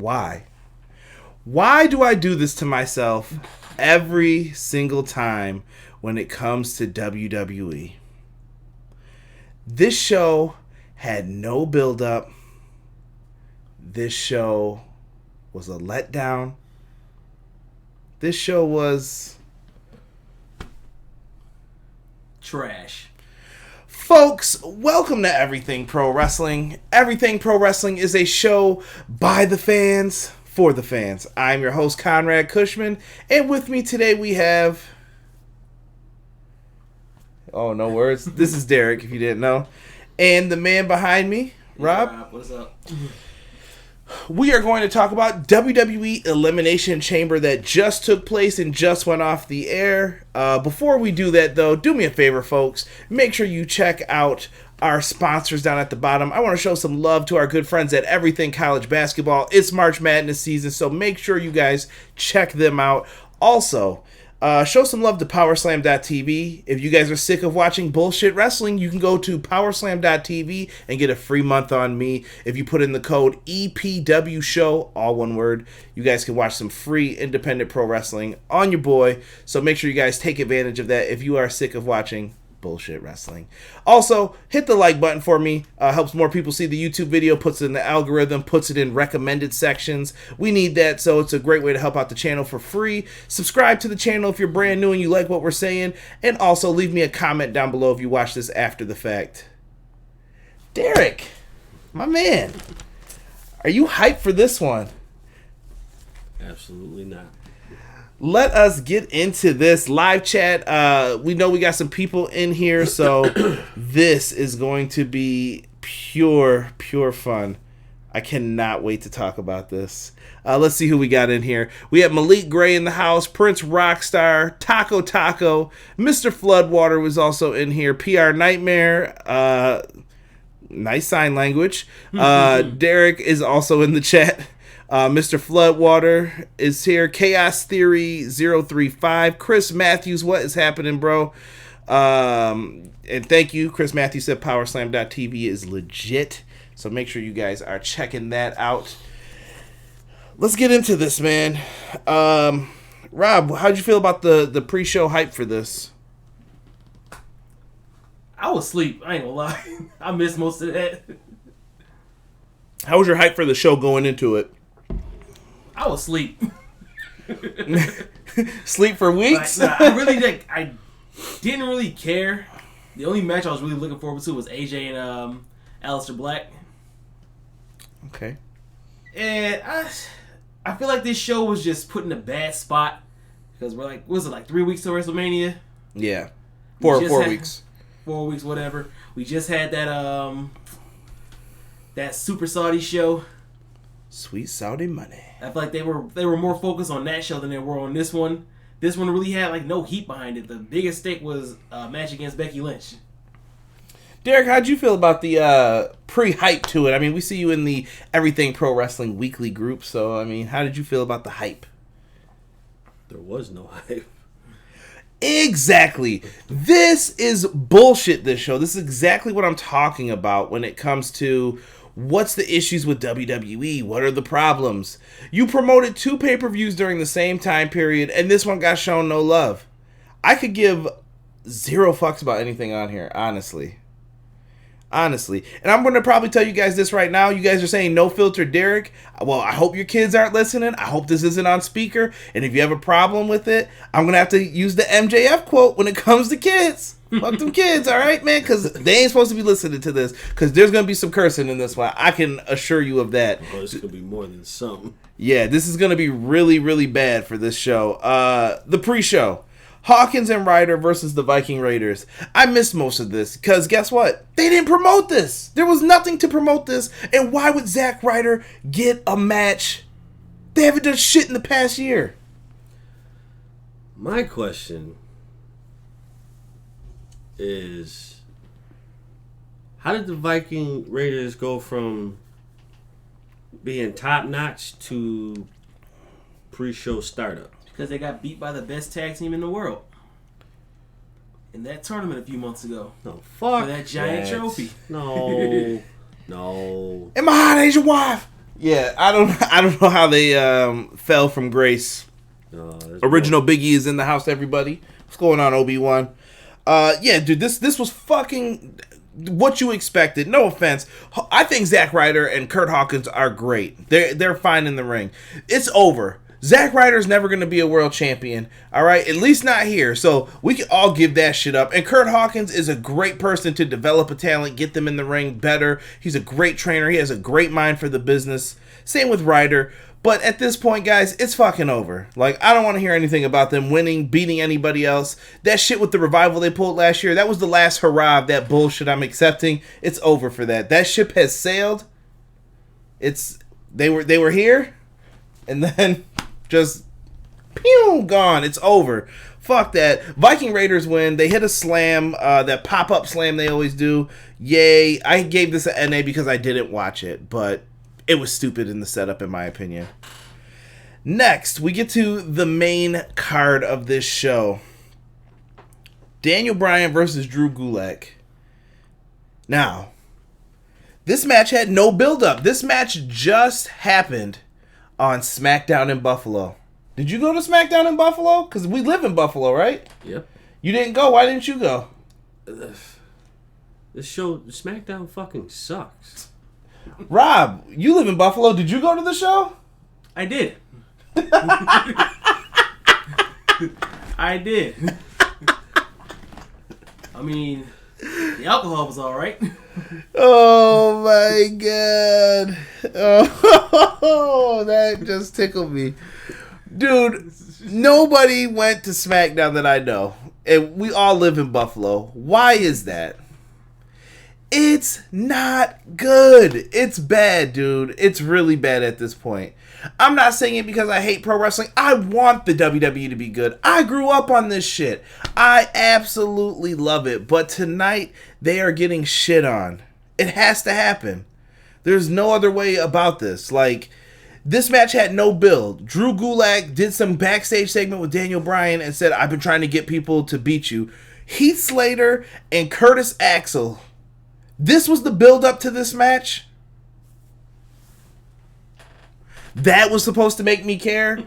Why? Why do I do this to myself every single time when it comes to WWE? This show had no build-up. This show was a letdown. This show was trash. Folks, welcome to Everything Pro Wrestling. Everything Pro Wrestling is a show by the fans, for the fans. I'm your host, Conrad Cushman, and with me today we have... Oh, no words. This is Derek, if you didn't know. And the man behind me, Rob. Rob, what's up? We are going to talk about WWE Elimination Chamber that just took place and just went off the air. Before we do that, though, do me a favor, folks. Make sure you check out our sponsors down at the bottom. I want to show some love to our good friends at Everything College Basketball. It's March Madness season, so make sure you guys check them out. Also, show some love to Powerslam.tv. If you guys are sick of watching bullshit wrestling, you can go to Powerslam.tv and get a free month on me. If you put in the code EPW show, all one word, you guys can watch some free independent pro wrestling on your boy. So make sure you guys take advantage of that if you are sick of watching bullshit wrestling. Also, hit the like button for me. Helps more people see the YouTube video, puts it in the algorithm, puts it in recommended sections. We need that, so it's a great way to help out the channel for free. Subscribe to the channel if you're brand new and you like what we're saying. And also, leave me a comment down below if you watch this after the fact. Derek, my man, are you hyped for this one? Absolutely not. Let us get into this live chat. We know we got some people in here, so this is going to be pure fun. I cannot wait to talk about this. Let's see who we got in here. We have Malik Gray in the house, Prince Rockstar, Taco, Mr. Floodwater was also in here, PR Nightmare, nice sign language. Derek is also in the chat. Mr. Floodwater is here. Chaos Theory 035. Chris Matthews, what is happening, bro? And thank you. Chris Matthews said Powerslam.tv is legit. So make sure you guys are checking that out. Let's get into this, man. Rob, how'd you feel about the pre-show hype for this? I was asleep. I ain't gonna lie. I missed most of that. How was your hype for the show going into it? I was asleep. Sleep for weeks? I didn't really care. The only match I was really looking forward to was AJ and Aleister Black. Okay. And I feel like this show was just put in a bad spot because we're like, what was it, like 3 weeks to WrestleMania? Yeah. 4 weeks. 4 weeks, whatever. We just had that Super Saudi show. Sweet Saudi money. I feel like they were more focused on that show than they were on this one. This one really had like no heat behind it. The biggest stake was a match against Becky Lynch. Derek, how'd you feel about the pre-hype to it? I mean, we see you in the Everything Pro Wrestling weekly group, so I mean, how did you feel about the hype? There was no hype. Exactly. This is bullshit, this show. This is exactly what I'm talking about when it comes to what's the issues with WWE? What are the problems? You promoted 2 pay-per-views during the same time period, and this one got shown no love. I could give 0 fucks about anything on here, honestly. And I'm going to probably tell you guys this right now. You guys are saying no filter Derek. Well, I hope your kids aren't listening. I hope this isn't on speaker. And if you have a problem with it, I'm going to have to use the MJF quote when it comes to kids. Fuck them kids, all right, man? Because they ain't supposed to be listening to this. Because there's going to be some cursing in this one. I can assure you of that. Well, it's going to be more than some. Yeah, this is going to be really bad for this show. The pre-show. Hawkins and Ryder versus the Viking Raiders. I missed most of this because guess what? They didn't promote this. There was nothing to promote this. And why would Zack Ryder get a match? They haven't done shit in the past year. My question is, how did the Viking Raiders go from being top notch to pre-show startup? Because they got beat by the best tag team in the world in that tournament a few months ago. No, fuck for that giant trophy. No. And my hot Asian wife. Yeah, I don't know how they fell from grace. Original Biggie is in the house, everybody. What's going on, Obi-Wan? Yeah, dude, this was fucking what you expected. No offense. I think Zack Ryder and Kurt Hawkins are great. They're fine in the ring. It's over. Zack Ryder's never going to be a world champion, all right? At least not here. So we can all give that shit up. And Kurt Hawkins is a great person to develop a talent, get them in the ring better. He's a great trainer. He has a great mind for the business. Same with Ryder. But at this point, guys, it's fucking over. Like, I don't want to hear anything about them winning, beating anybody else. That shit with the revival they pulled last year, that was the last hurrah of that bullshit I'm accepting. It's over for that. That ship has sailed. They were here, and then just pew, gone. It's over. Fuck that. Viking Raiders win. They hit a slam, that pop-up slam they always do. Yay. I gave this an NA because I didn't watch it, but it was stupid in the setup, in my opinion. Next, we get to the main card of this show. Daniel Bryan versus Drew Gulak. Now, this match had no build-up. This match just happened on SmackDown in Buffalo. Did you go to SmackDown in Buffalo? Because we live in Buffalo, right? Yep. You didn't go. Why didn't you go? This show, SmackDown fucking sucks. Rob, you live in Buffalo. Did you go to the show? I did. I did. I mean, the alcohol was all right. Oh my god. Oh, that just tickled me. Dude, nobody went to SmackDown that I know. And we all live in Buffalo. Why is that? It's not good. It's bad, dude. It's really bad at this point. I'm not saying it because I hate pro wrestling. I want the WWE to be good. I grew up on this shit. I absolutely love it. But tonight, they are getting shit on. It has to happen. There's no other way about this. Like, this match had no build. Drew Gulak did some backstage segment with Daniel Bryan and said, I've been trying to get people to beat you. Heath Slater and Curtis Axel. This was the build-up to this match? That was supposed to make me care?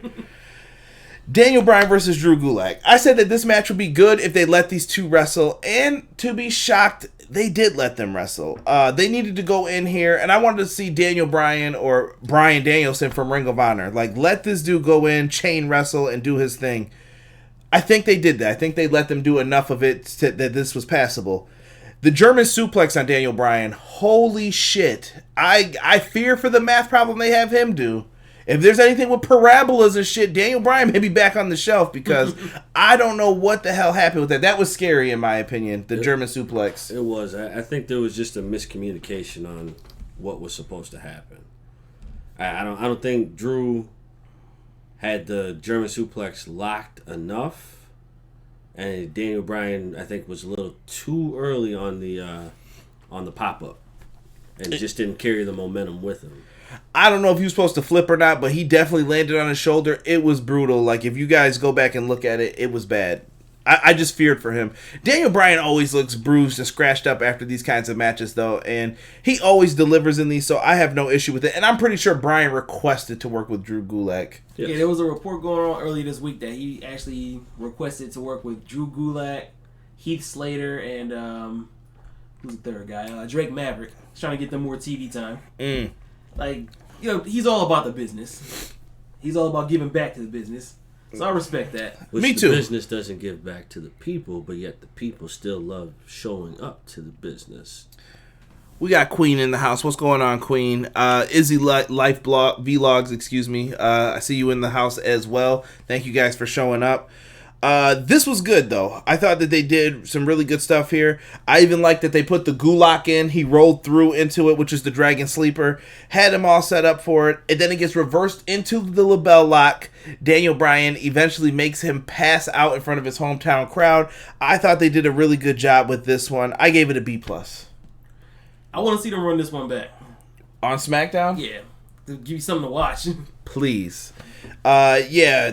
Daniel Bryan versus Drew Gulak. I said that this match would be good if they let these two wrestle, and to be shocked, they did let them wrestle. They needed to go in here, and I wanted to see Daniel Bryan or Bryan Danielson from Ring of Honor. Like, let this dude go in, chain wrestle, and do his thing. I think they did that. I think they let them do enough of it that this was passable. The German suplex on Daniel Bryan, holy shit. I fear for the math problem they have him do. If there's anything with parabolas and shit, Daniel Bryan may be back on the shelf because I don't know what the hell happened with that. That was scary in my opinion, the German suplex. It was. I think there was just a miscommunication on what was supposed to happen. I don't think Drew had the German suplex locked enough. And Daniel Bryan, I think, was a little too early on the pop-up. And just didn't carry the momentum with him. I don't know if he was supposed to flip or not, but he definitely landed on his shoulder. It was brutal. Like, if you guys go back and look at it, it was bad. I just feared for him. Daniel Bryan always looks bruised and scratched up after these kinds of matches, though. And he always delivers in these, so I have no issue with it. And I'm pretty sure Bryan requested to work with Drew Gulak. Yes. Yeah, there was a report going on earlier this week that he actually requested to work with Drew Gulak, Heath Slater, and who's the third guy? Drake Maverick. He's trying to get them more TV time. Like, you know, he's all about the business. He's all about giving back to the business. So I respect that. Which Me too. The business doesn't give back to the people, but yet the people still love showing up to the business. We got Queen in the house. What's going on, Queen? Izzy Life Blog Vlogs, excuse me. I see you in the house as well. Thank you guys for showing up. This was good, though. I thought that they did some really good stuff here. I even liked that they put the Gulak in. He rolled through into it, which is the Dragon Sleeper. Had him all set up for it. And then it gets reversed into the LeBell Lock. Daniel Bryan eventually makes him pass out in front of his hometown crowd. I thought they did a really good job with this one. I gave it a B+. I want to see them run this one back. On SmackDown? Yeah. To give you something to watch. Please. Yeah,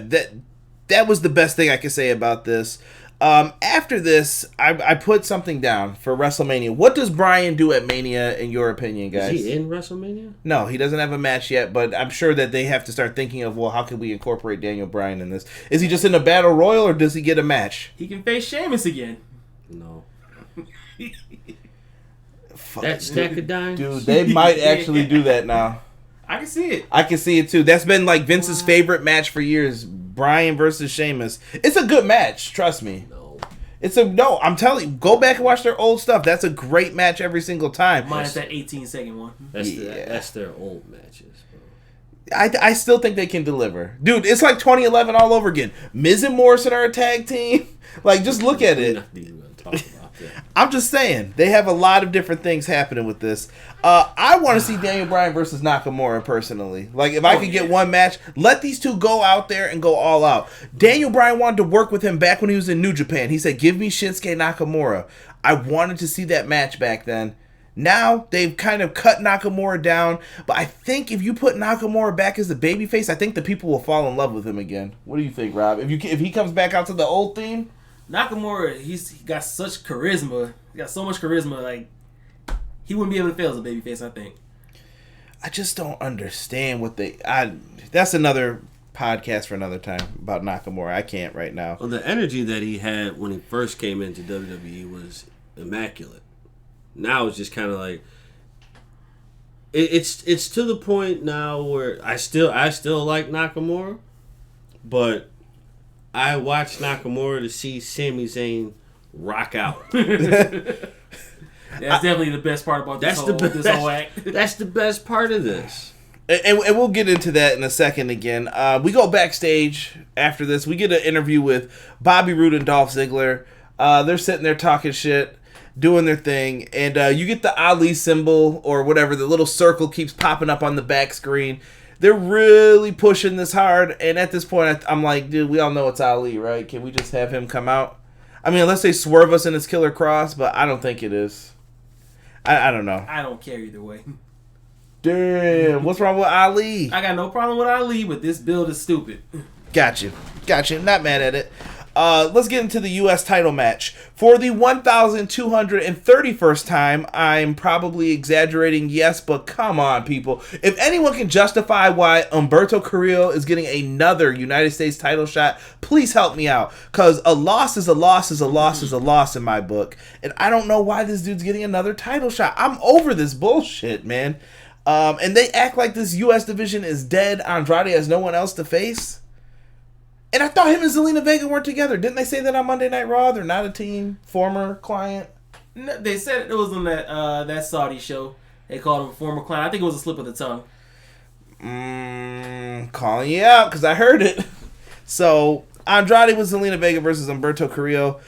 that was the best thing I could say about this. After this, I put something down for WrestleMania. What does Bryan do at Mania, in your opinion, guys? Is he in WrestleMania? No, he doesn't have a match yet, but I'm sure that they have to start thinking of, well, how can we incorporate Daniel Bryan in this? Is he just in a battle royal, or does he get a match? He can face Sheamus again. No. Fuck. That stack of dimes? Dude, they might actually do that now. I can see it. I can see it too. That's been like Vince's favorite match for years. Bryan versus Sheamus. It's a good match, trust me. No, I'm telling you, go back and watch their old stuff. That's a great match every single time. Minus that 18-second one. That's their old matches, bro. I still think they can deliver. Dude, it's like 2011 all over again. Miz and Morrison are a tag team. Like, just look at it. We're not even gonna talk about that. I'm just saying, they have a lot of different things happening with this. I want to see Daniel Bryan versus Nakamura personally. Like, if I could get one match, let these two go out there and go all out. Daniel Bryan wanted to work with him back when he was in New Japan. He said, give me Shinsuke Nakamura. I wanted to see that match back then. Now, they've kind of cut Nakamura down, but I think if you put Nakamura back as the babyface, I think the people will fall in love with him again. What do you think, Rob? If he comes back out to the old theme? Nakamura, he got such charisma. He got so much charisma, like, he wouldn't be able to fail as a babyface, I think. I just don't understand what that's another podcast for another time about Nakamura. I can't right now. Well, the energy that he had when he first came into WWE was immaculate. Now it's just kind of like it's to the point now where I still like Nakamura, but I watch Nakamura to see Sami Zayn rock out. That's definitely the best part about this whole act. That's the best part of this. And we'll get into that in a second again. We go backstage after this. We get an interview with Bobby Roode and Dolph Ziggler. They're sitting there talking shit, doing their thing. And you get the Ali symbol or whatever. The little circle keeps popping up on the back screen. They're really pushing this hard. And at this point, I'm like, dude, we all know it's Ali, right? Can we just have him come out? I mean, unless they swerve us in his Killer Cross, but I don't think it is. I don't know. I don't care either way. Damn, what's wrong with Ali? I got no problem with Ali, but this build is stupid. Got you. Not mad at it. Let's get into the U.S. title match. For the 1,231st time, I'm probably exaggerating, yes, but come on, people. If anyone can justify why Humberto Carrillo is getting another United States title shot, please help me out. Because a loss is a loss is a loss is a loss in my book. And I don't know why this dude's getting another title shot. I'm over this bullshit, man. And they act like this U.S. division is dead. Andrade has no one else to face. And I thought him and Zelina Vega weren't together. Didn't they say that on Monday Night Raw? They're not a team. Former client. No, they said it was on that Saudi show. They called him a former client. I think it was a slip of the tongue. Calling you out because I heard it. So, Andrade with Zelina Vega versus Humberto Carrillo.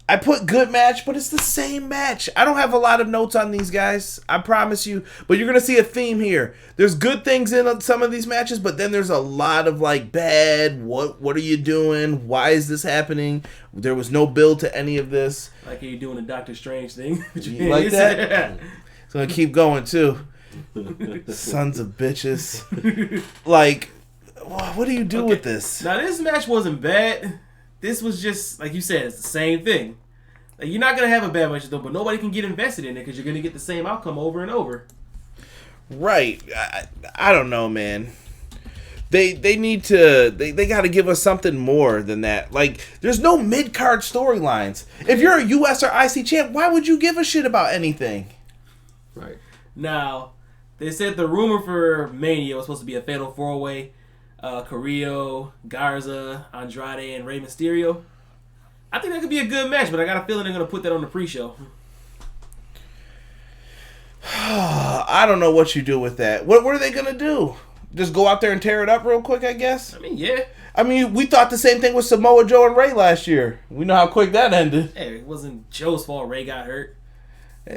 I put good match, but it's the same match. I don't have a lot of notes on these guys. I promise you. But you're going to see a theme here. There's good things in some of these matches, but then there's a lot of like bad. What are you doing? Why is this happening? There was no build to any of this. Like you're doing the Doctor Strange thing. You like that? It's going to keep going too. Sons of bitches. Like, what do you do with this? Now, this match wasn't bad. This was just, like you said, it's the same thing. Like, you're not going to have a bad match, though, but nobody can get invested in it because you're going to get the same outcome over and over. Right. I don't know, man. They need to... They got to give us something more than that. Like, there's no mid-card storylines. If you're a US or IC champ, why would you give a shit about anything? Right. Now, they said the rumor for Mania was supposed to be a fatal four-way. Carrillo, Garza, Andrade, and Rey Mysterio. I think that could be a good match, but I got a feeling they're going to put that on the pre-show. I don't know what you do with that. What are they going to do? Just go out there and tear it up real quick, I guess? I mean, yeah. I mean, we thought the same thing with Samoa Joe and Ray last year. We know how quick that ended. Hey, it wasn't Joe's fault Ray got hurt.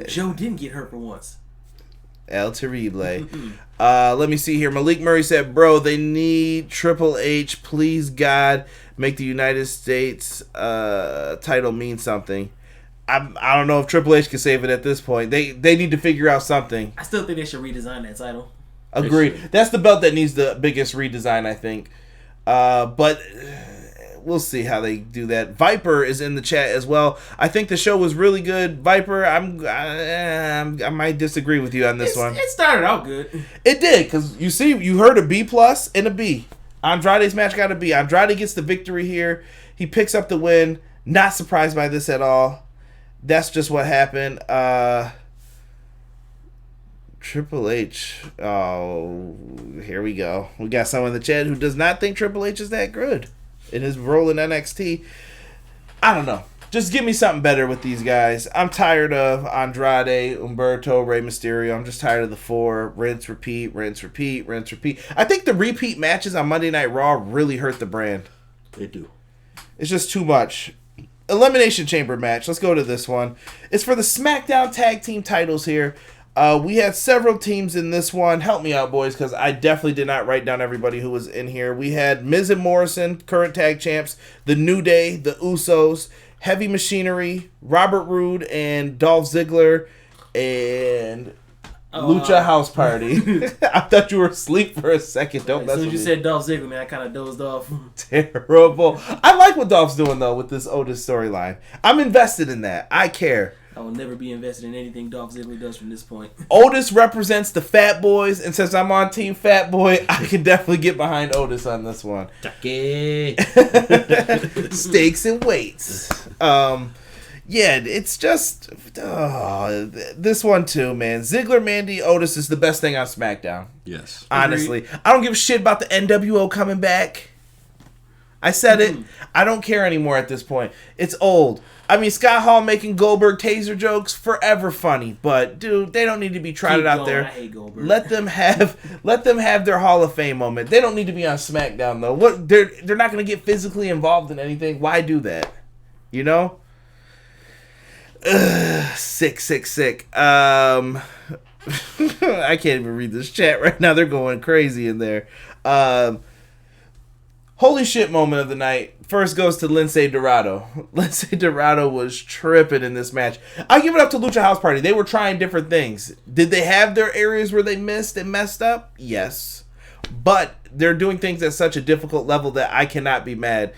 Joe didn't get hurt for once. El Terrible. Let me see here. Malik Murray said, bro, they need Triple H. Please, God, make the United States title mean something. I don't know if Triple H can save it at this point. They need to figure out something. I still think they should redesign that title. Agreed. That's the belt that needs the biggest redesign, I think. But we'll see how they do that. Viper is in the chat as well. I think the show was really good. Viper, I might disagree with you on this one. It started out good. It did, because you heard a B plus and a B. Andrade's match got a B. Andrade gets the victory here. He picks up the win. Not surprised by this at all. That's just what happened. Triple H. Oh, here we go. We got someone in the chat who does not think Triple H is that good in his role in NXT. I don't know. Just give me something better with these guys. I'm tired of Andrade, Humberto, Rey Mysterio. I'm just tired of the 4. Rinse, repeat, rinse, repeat, rinse, repeat. I think the repeat matches on Monday Night Raw really hurt the brand. They do. It's just too much. Elimination Chamber match. Let's go to this one. It's for the SmackDown Tag Team titles here. We had several teams in this one. Help me out, boys, because I definitely did not write down everybody who was in here. We had Miz and Morrison, current tag champs, The New Day, The Usos, Heavy Machinery, Robert Roode, and Dolph Ziggler, and Lucha House Party. I thought you were asleep for a second. Don't mess as soon with as you said Dolph Ziggler, man, I kind of dozed off. Terrible. I like what Dolph's doing, though, with this Otis storyline. I'm invested in that. I care. I will never be invested in anything Dolph Ziggler does from this point. Otis represents the Fat Boys, and since I'm on Team Fat Boy, I can definitely get behind Otis on this one. Stakes and weights. Yeah, it's just this one too, man. Ziggler, Mandy, Otis is the best thing on SmackDown. Yes. Honestly. I don't give a shit about the NWO coming back. I said it. I don't care anymore at this point. It's old. I mean, Scott Hall making Goldberg taser jokes, forever funny. But dude, they don't need to be trotted out there. I hate Goldberg. Let them have their Hall of Fame moment. They don't need to be on SmackDown though. What they're not going to get physically involved in anything. Why do that? You know? Sick. I can't even read this chat right now. They're going crazy in there. Holy shit moment of the night. First goes to Lince Dorado. Lince Dorado was tripping in this match. I give it up to Lucha House Party. They were trying different things. Did they have their areas where they missed and messed up? Yes. But they're doing things at such a difficult level that I cannot be mad.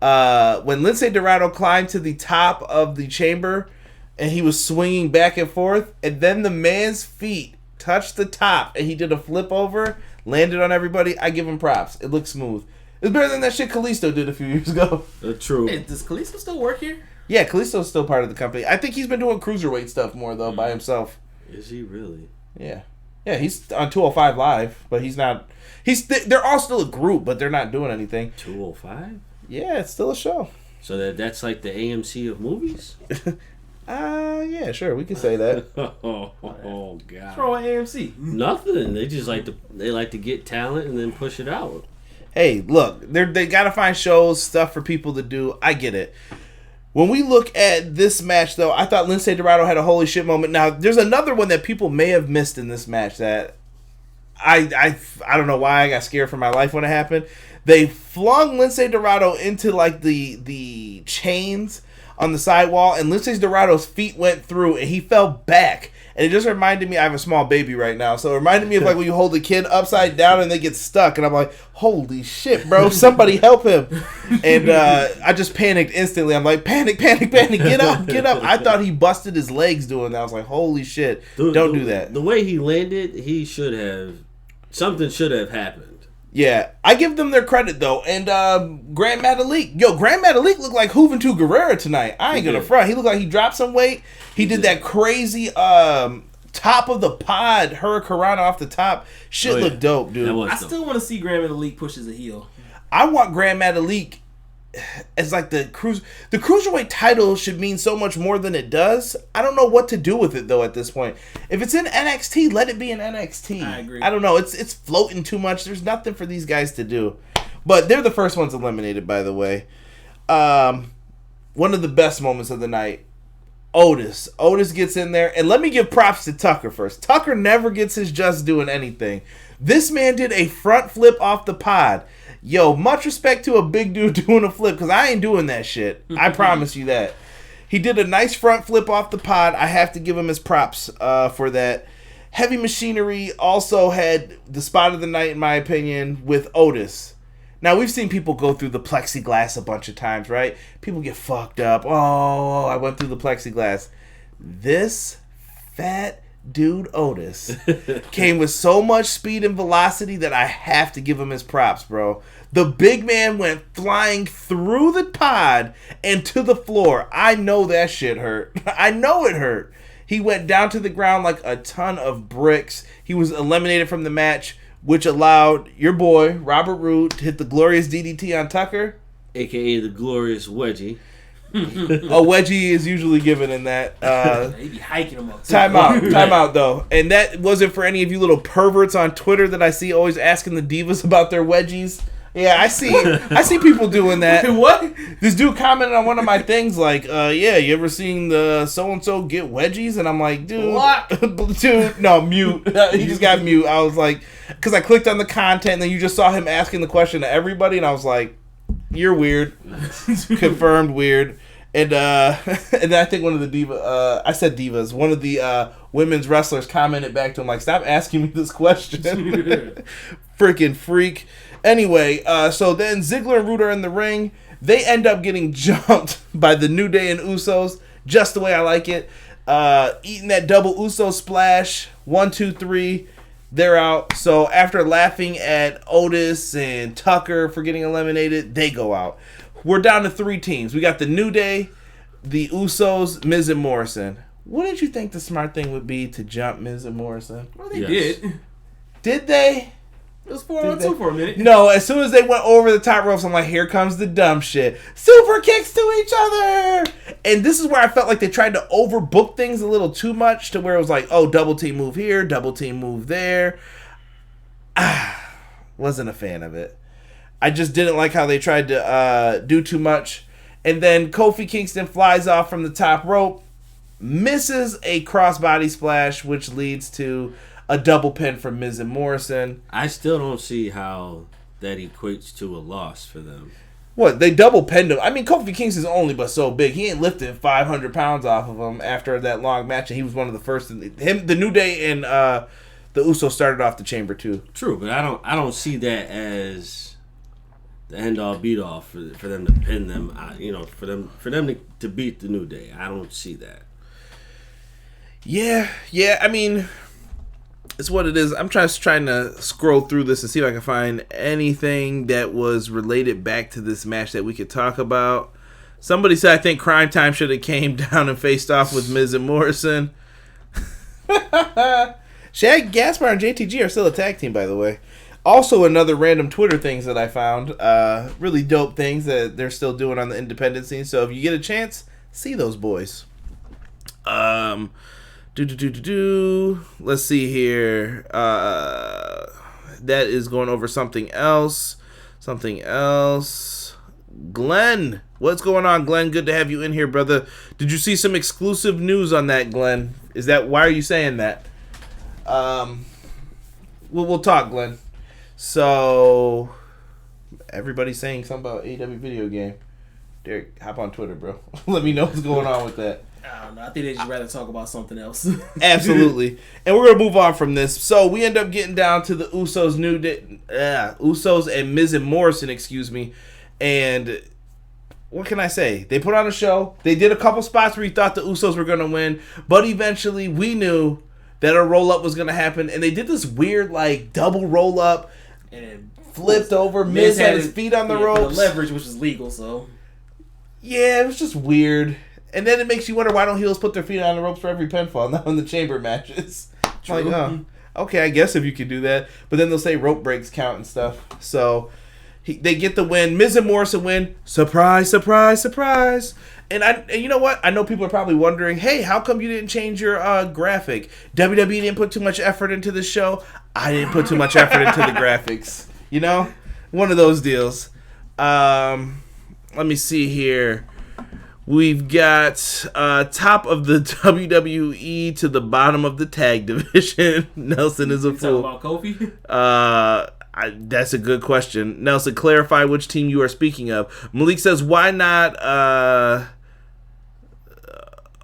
When Lince Dorado climbed to the top of the chamber and he was swinging back and forth, and then the man's feet touched the top and he did a flip over, landed on everybody, I give him props. It looked smooth. It's better than that shit Kalisto did a few years ago. True. Hey, does Kalisto still work here? Yeah, Kalisto's still part of the company. I think he's been doing cruiserweight stuff more, though, by himself. Is he really? Yeah. Yeah, he's on 205 Live, but he's not... They're all still a group, but they're not doing anything. 205? Yeah, it's still a show. So that's like the AMC of movies? Yeah, sure, we can say that. oh God. What's wrong with AMC? Nothing. They just like to get talent and then push it out. Hey, look, they got to find shows, stuff for people to do. I get it. When we look at this match, though, I thought Lince Dorado had a holy shit moment. Now, there's another one that people may have missed in this match that I don't know why I got scared for my life when it happened. They flung Lince Dorado into like the chains on the sidewall, and Lince Dorado's feet went through, and he fell back. And it just reminded me, I have a small baby right now, so it reminded me of like when you hold a kid upside down and they get stuck, and I'm like, holy shit, bro, somebody help him. And I just panicked instantly. I'm like, panic, get up. I thought he busted his legs doing that. I was like, holy shit, don't do that. The way he landed, something should have happened. Yeah, I give them their credit, though. And Grand Metalik. Grand Metalik looked like Juventud Guerrera tonight. I ain't gonna front. He looked like he dropped some weight. He did that crazy top of the pod Hurricanrana off the top. Shit looked dope, dude. I still want to see Grand Metalik push as a heel. I want Grand Metalik as like the cruiserweight title should mean so much more than it does. I don't know what to do with it though at this point. If it's in NXT, let it be in NXT. I agree. I don't know. It's floating too much. There's nothing for these guys to do. But they're the first ones eliminated, by the way. One of the best moments of the night. Otis gets in there, and let me give props to Tucker first. Tucker never gets his just due in anything. This man did a front flip off the pod. Yo, much respect to a big dude doing a flip, because I ain't doing that shit. I promise you that. He did a nice front flip off the pod. I have to give him his props for that. Heavy Machinery also had the spot of the night, in my opinion, with Otis. Now, we've seen people go through the plexiglass a bunch of times, right? People get fucked up. Oh, I went through the plexiglass. This fat dude, Otis, came with so much speed and velocity that I have to give him his props, bro. The big man went flying through the pod and to the floor. I know that shit hurt. I know it hurt. He went down to the ground like a ton of bricks. He was eliminated from the match, which allowed your boy, Robert Roode, to hit the glorious DDT on Tucker. A.K.A. the glorious wedgie. A wedgie is usually given in that. They be hiking them up. Time out, though. And that wasn't for any of you little perverts on Twitter that I see always asking the divas about their wedgies. Yeah, I see people doing that. What? This dude commented on one of my things like, yeah, you ever seen the so-and-so get wedgies? And I'm like, dude. What? Dude, no, mute. He just got mute. I was like, because I clicked on the content and then you just saw him asking the question to everybody and I was like, you're weird. Confirmed weird. And and I think one of the I said divas, one of the women's wrestlers commented back to him like, stop asking me this question. Freaking freak. Anyway, so then Ziggler and Roode are in the ring. They end up getting jumped by the New Day and Usos, just the way I like it. Eating that double Uso splash. 1, 2, 3. They're out. So after laughing at Otis and Tucker for getting eliminated, they go out. We're down to 3 teams. We got the New Day, the Usos, Miz and Morrison. Wouldn't you think the smart thing would be to jump Miz and Morrison? Well, they did. Did they? It was 4-on-2 for a minute. No, as soon as they went over the top ropes, I'm like, here comes the dumb shit. Super kicks to each other! And this is where I felt like they tried to overbook things a little too much to where it was like, oh, double team move here, double team move there. Wasn't a fan of it. I just didn't like how they tried to do too much. And then Kofi Kingston flies off from the top rope, misses a crossbody splash, which leads to a double pin from Miz and Morrison. I still don't see how that equates to a loss for them. What? They double pinned him. I mean, Kofi Kingston's only but so big. He ain't lifted 500 pounds off of him after that long match, and he was one of the first. The New Day and the Usos started off the chamber too. True, but I don't see that as the end all beat all for them to pin them. For them to beat the New Day. I don't see that. Yeah. I mean, it's what it is. I'm trying to scroll through this and see if I can find anything that was related back to this match that we could talk about. Somebody said I think Crime Time should have came down and faced off with Miz and Morrison. Shag, Gaspar, and JTG are still a tag team, by the way. Also, another random Twitter things that I found. Really dope things that they're still doing on the independent scene. So if you get a chance, see those boys. Let's see here. That is going over something else. Glenn, what's going on, Glenn? Good to have you in here, brother. Did you see some exclusive news on that, Glenn? Why are you saying that? We'll talk, Glenn. So everybody's saying something about AEW video game. Derek, hop on Twitter, bro. Let me know what's going on with that. I don't know. I think they'd just rather talk about something else. Absolutely. And we're going to move on from this. So we end up getting down to the Usos Usos and Miz and Morrison, And what can I say? They put on a show. They did a couple spots where you thought the Usos were going to win. But eventually we knew that a roll-up was going to happen. And they did this weird, double roll-up. And it flipped over. Miz had his feet on the ropes. The leverage, which is legal, so. Yeah, it was just weird. And then it makes you wonder why don't heels put their feet on the ropes for every pinfall now in the chamber matches. True. Like, oh, okay, I guess if you could do that. But then they'll say rope breaks count and stuff. So they get the win. Miz and Morrison win. Surprise, surprise, surprise. And you know what? I know people are probably wondering, hey, how come you didn't change your graphic? WWE didn't put too much effort into this show. I didn't put too much effort into the graphics. You know? One of those deals. Let me see here. We've got top of the WWE to the bottom of the tag division. Nelson is a fool. Talking about Kofi? That's a good question. Nelson, clarify which team you are speaking of. Malik says, why not have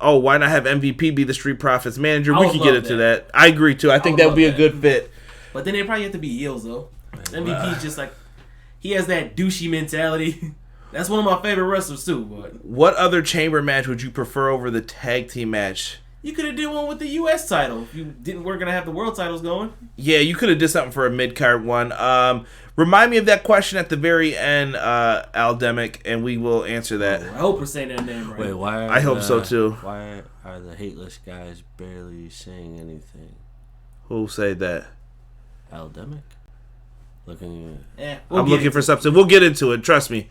MVP be the Street Profits manager? We can get into that. I agree, too. I think that would be a good fit. But then they probably have to be heels, though. MVP is just like... He has that douchey mentality. That's one of my favorite wrestlers too. But what other chamber match would you prefer over the tag team match? you could have did one with the U.S. title if you weren't going to have the world titles going. Yeah, you could have did something for a mid-card one. Remind me of that question at the very end, Aldemic, and we will answer that. I hope we're saying that name right. Wait, why? I hope so too. Why are the hateless guys barely saying anything? Who said that? Aldemic? Looking I'm looking for something. We'll get into it. Trust me.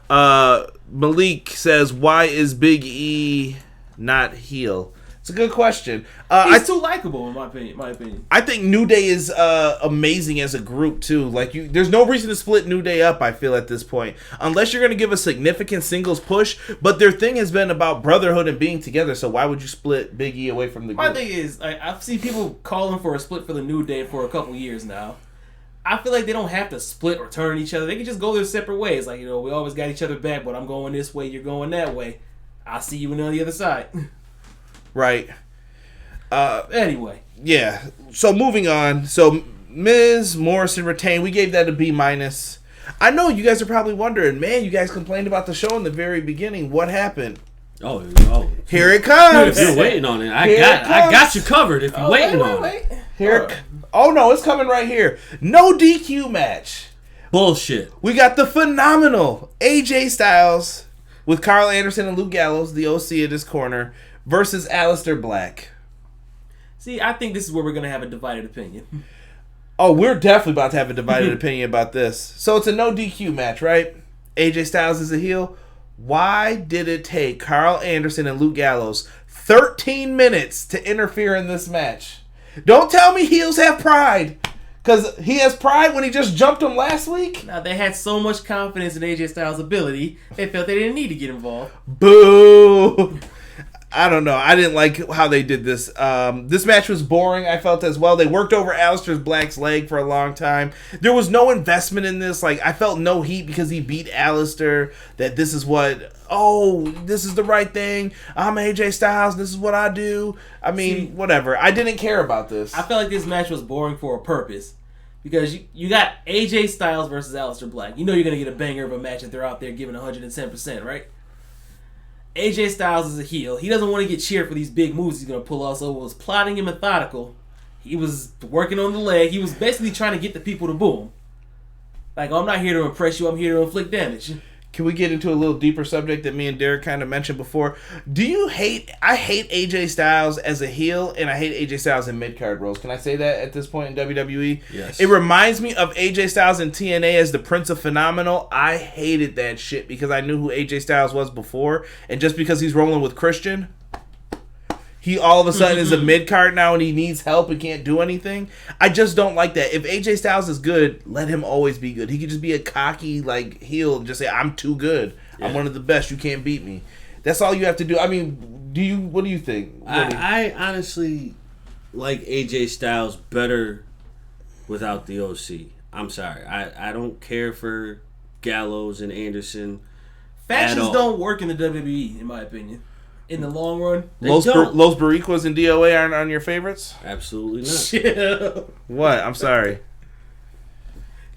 Malik says, "Why is Big E not heel?" It's a good question. He's too likable, in my opinion. I think New Day is amazing as a group too. Like there's no reason to split New Day up. I feel at this point, unless you're going to give a significant singles push. But their thing has been about brotherhood and being together. So why would you split Big E away from the group? My thing is, I've seen people calling for a split for the New Day for a couple years now. I feel like they don't have to split or turn each other. They can just go their separate ways. Like, we always got each other back, but I'm going this way, you're going that way. I'll see you on the other side. Right. Anyway. Yeah. So moving on. So Miz, Morrison retained. We gave that a B-. I know you guys are probably wondering, man, you guys complained about the show in the very beginning. What happened? Oh. Here it comes. If you're waiting on it, I got you covered if you're waiting on it. Oh no, it's coming right here. No DQ match. Bullshit. We got the phenomenal AJ Styles with Carl Anderson and Luke Gallows, the OC in this corner, versus Aleister Black. See, I think this is where we're going to have a divided opinion. Oh, we're definitely about to have a divided opinion about this. So it's a no DQ match, right? AJ Styles is a heel. Why did it take Carl Anderson and Luke Gallows 13 minutes to interfere in this match? Don't tell me heels have pride. Because he has pride when he just jumped him last week? Now, they had so much confidence in AJ Styles' ability, they felt they didn't need to get involved. Boo! I don't know. I didn't like how they did this. This match was boring, I felt, as well. They worked over Aleister Black's leg for a long time. There was no investment in this. Like, I felt no heat because he beat Aleister. That this is what... Oh, this is the right thing. I'm AJ Styles. This is what I do. I mean, whatever. I didn't care about this. I felt like this match was boring for a purpose. Because you got AJ Styles versus Aleister Black. You know you're going to get a banger of a match if they're out there giving 110%, right? AJ Styles is a heel. He doesn't want to get cheered for these big moves he's going to pull off, so it was plotting and methodical. He was working on the leg. He was basically trying to get the people to boo him. Like, I'm not here to impress you. I'm here to inflict damage. Can we get into a little deeper subject that me and Derek kind of mentioned before? Do you hate... I hate AJ Styles as a heel, and I hate AJ Styles in mid-card roles. Can I say that at this point in WWE? Yes. It reminds me of AJ Styles in TNA as the Prince of Phenomenal. I hated that shit because I knew who AJ Styles was before, and just because he's rolling with Christian... He all of a sudden is a mid-card now and he needs help and can't do anything. I just don't like that. If AJ Styles is good, let him always be good. He could just be a cocky like heel and just say, I'm too good. Yeah. I'm one of the best. You can't beat me. That's all you have to do. I mean, what do you think? I honestly like AJ Styles better without the OC. I'm sorry. I don't care for Gallows and Anderson. Factions don't work in the WWE, in my opinion. In the long run, Los Bariquas and DOA aren't on your favorites? Absolutely not. Chill. What? I'm sorry.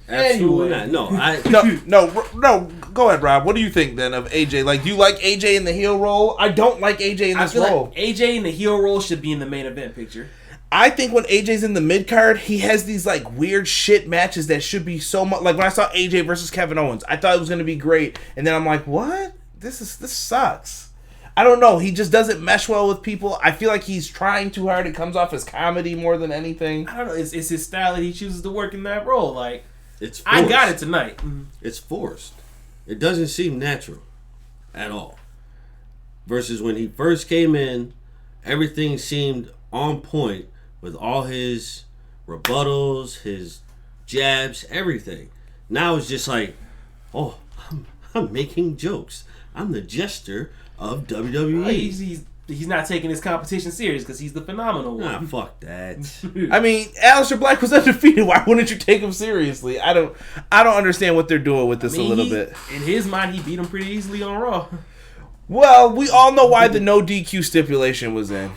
Absolutely anyway. not. No. Go ahead, Rob. What do you think then of AJ? Like, do you like AJ in the heel role? I don't like AJ in this role. Like AJ in the heel role should be in the main event picture. I think when AJ's in the mid card, he has these like weird shit matches that should be so much. Like when I saw AJ versus Kevin Owens, I thought it was going to be great, and then I'm like, what? This sucks. I don't know. He just doesn't mesh well with people. I feel like he's trying too hard. It comes off as comedy more than anything. I don't know. It's his style that he chooses to work in that role. Like, it's forced. I got it tonight. It's forced. It doesn't seem natural at all. Versus when he first came in, everything seemed on point with all his rebuttals, his jabs, everything. Now it's just like, oh, I'm making jokes. I'm the jester of WWE. He's not taking his competition serious because he's the phenomenal one. Nah, fuck that. I mean, Aleister Black was undefeated. Why wouldn't you take him seriously? I don't understand what they're doing with this a little bit. In his mind, he beat him pretty easily on Raw. Well, we all know why the no DQ stipulation was in.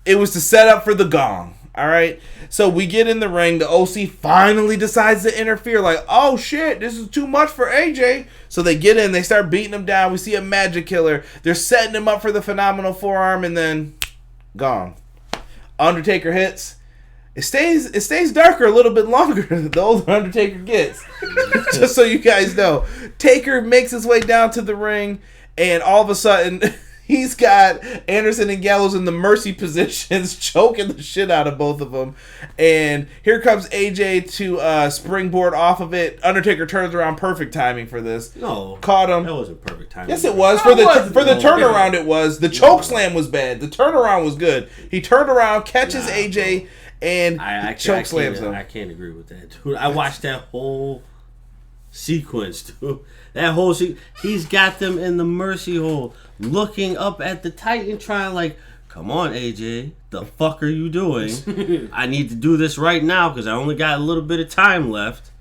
It was to set up for the gong. All right. So we get in the ring. The OC finally decides to interfere. Like, oh shit, this is too much for AJ. So they get in. They start beating him down. We see a magic killer. They're setting him up for the phenomenal forearm, and then gone. Undertaker hits. It stays darker a little bit longer the older Undertaker gets. Just so you guys know. Taker makes his way down to the ring, and all of a sudden he's got Anderson and Gallows in the mercy positions, choking the shit out of both of them. And here comes AJ to springboard off of it. Undertaker turns around, perfect timing for this. No, caught him. That wasn't perfect timing. Yes, it was. For the turnaround, it was. The choke slam was bad. The turnaround was good. He turned around, catches AJ, and choke slams him. I can't agree with that, dude. I watched that whole sequence, dude. That whole he's got them in the mercy hole, looking up at the Titan, trying like, come on, AJ, the fuck are you doing? I need to do this right now because I only got a little bit of time left.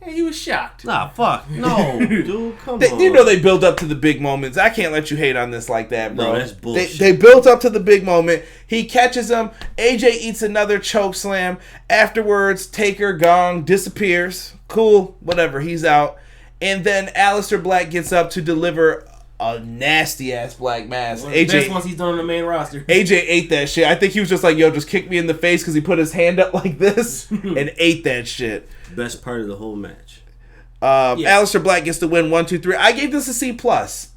And he was shocked. Nah, fuck. No, dude, come on. You know they build up to the big moments. I can't let you hate on this like that, bro. No, that's bullshit. They built up to the big moment. He catches him. AJ eats another choke slam. Afterwards, Taker, gong, disappears. Cool, whatever, he's out. And then Aleister Black gets up to deliver a nasty-ass black mass. One of the best ones he's done on the main roster. AJ ate that shit. I think he was just like, yo, just kick me in the face because he put his hand up like this and ate that shit. Best part of the whole match. Aleister Black gets the win 1, 2, 3. I gave this a C+.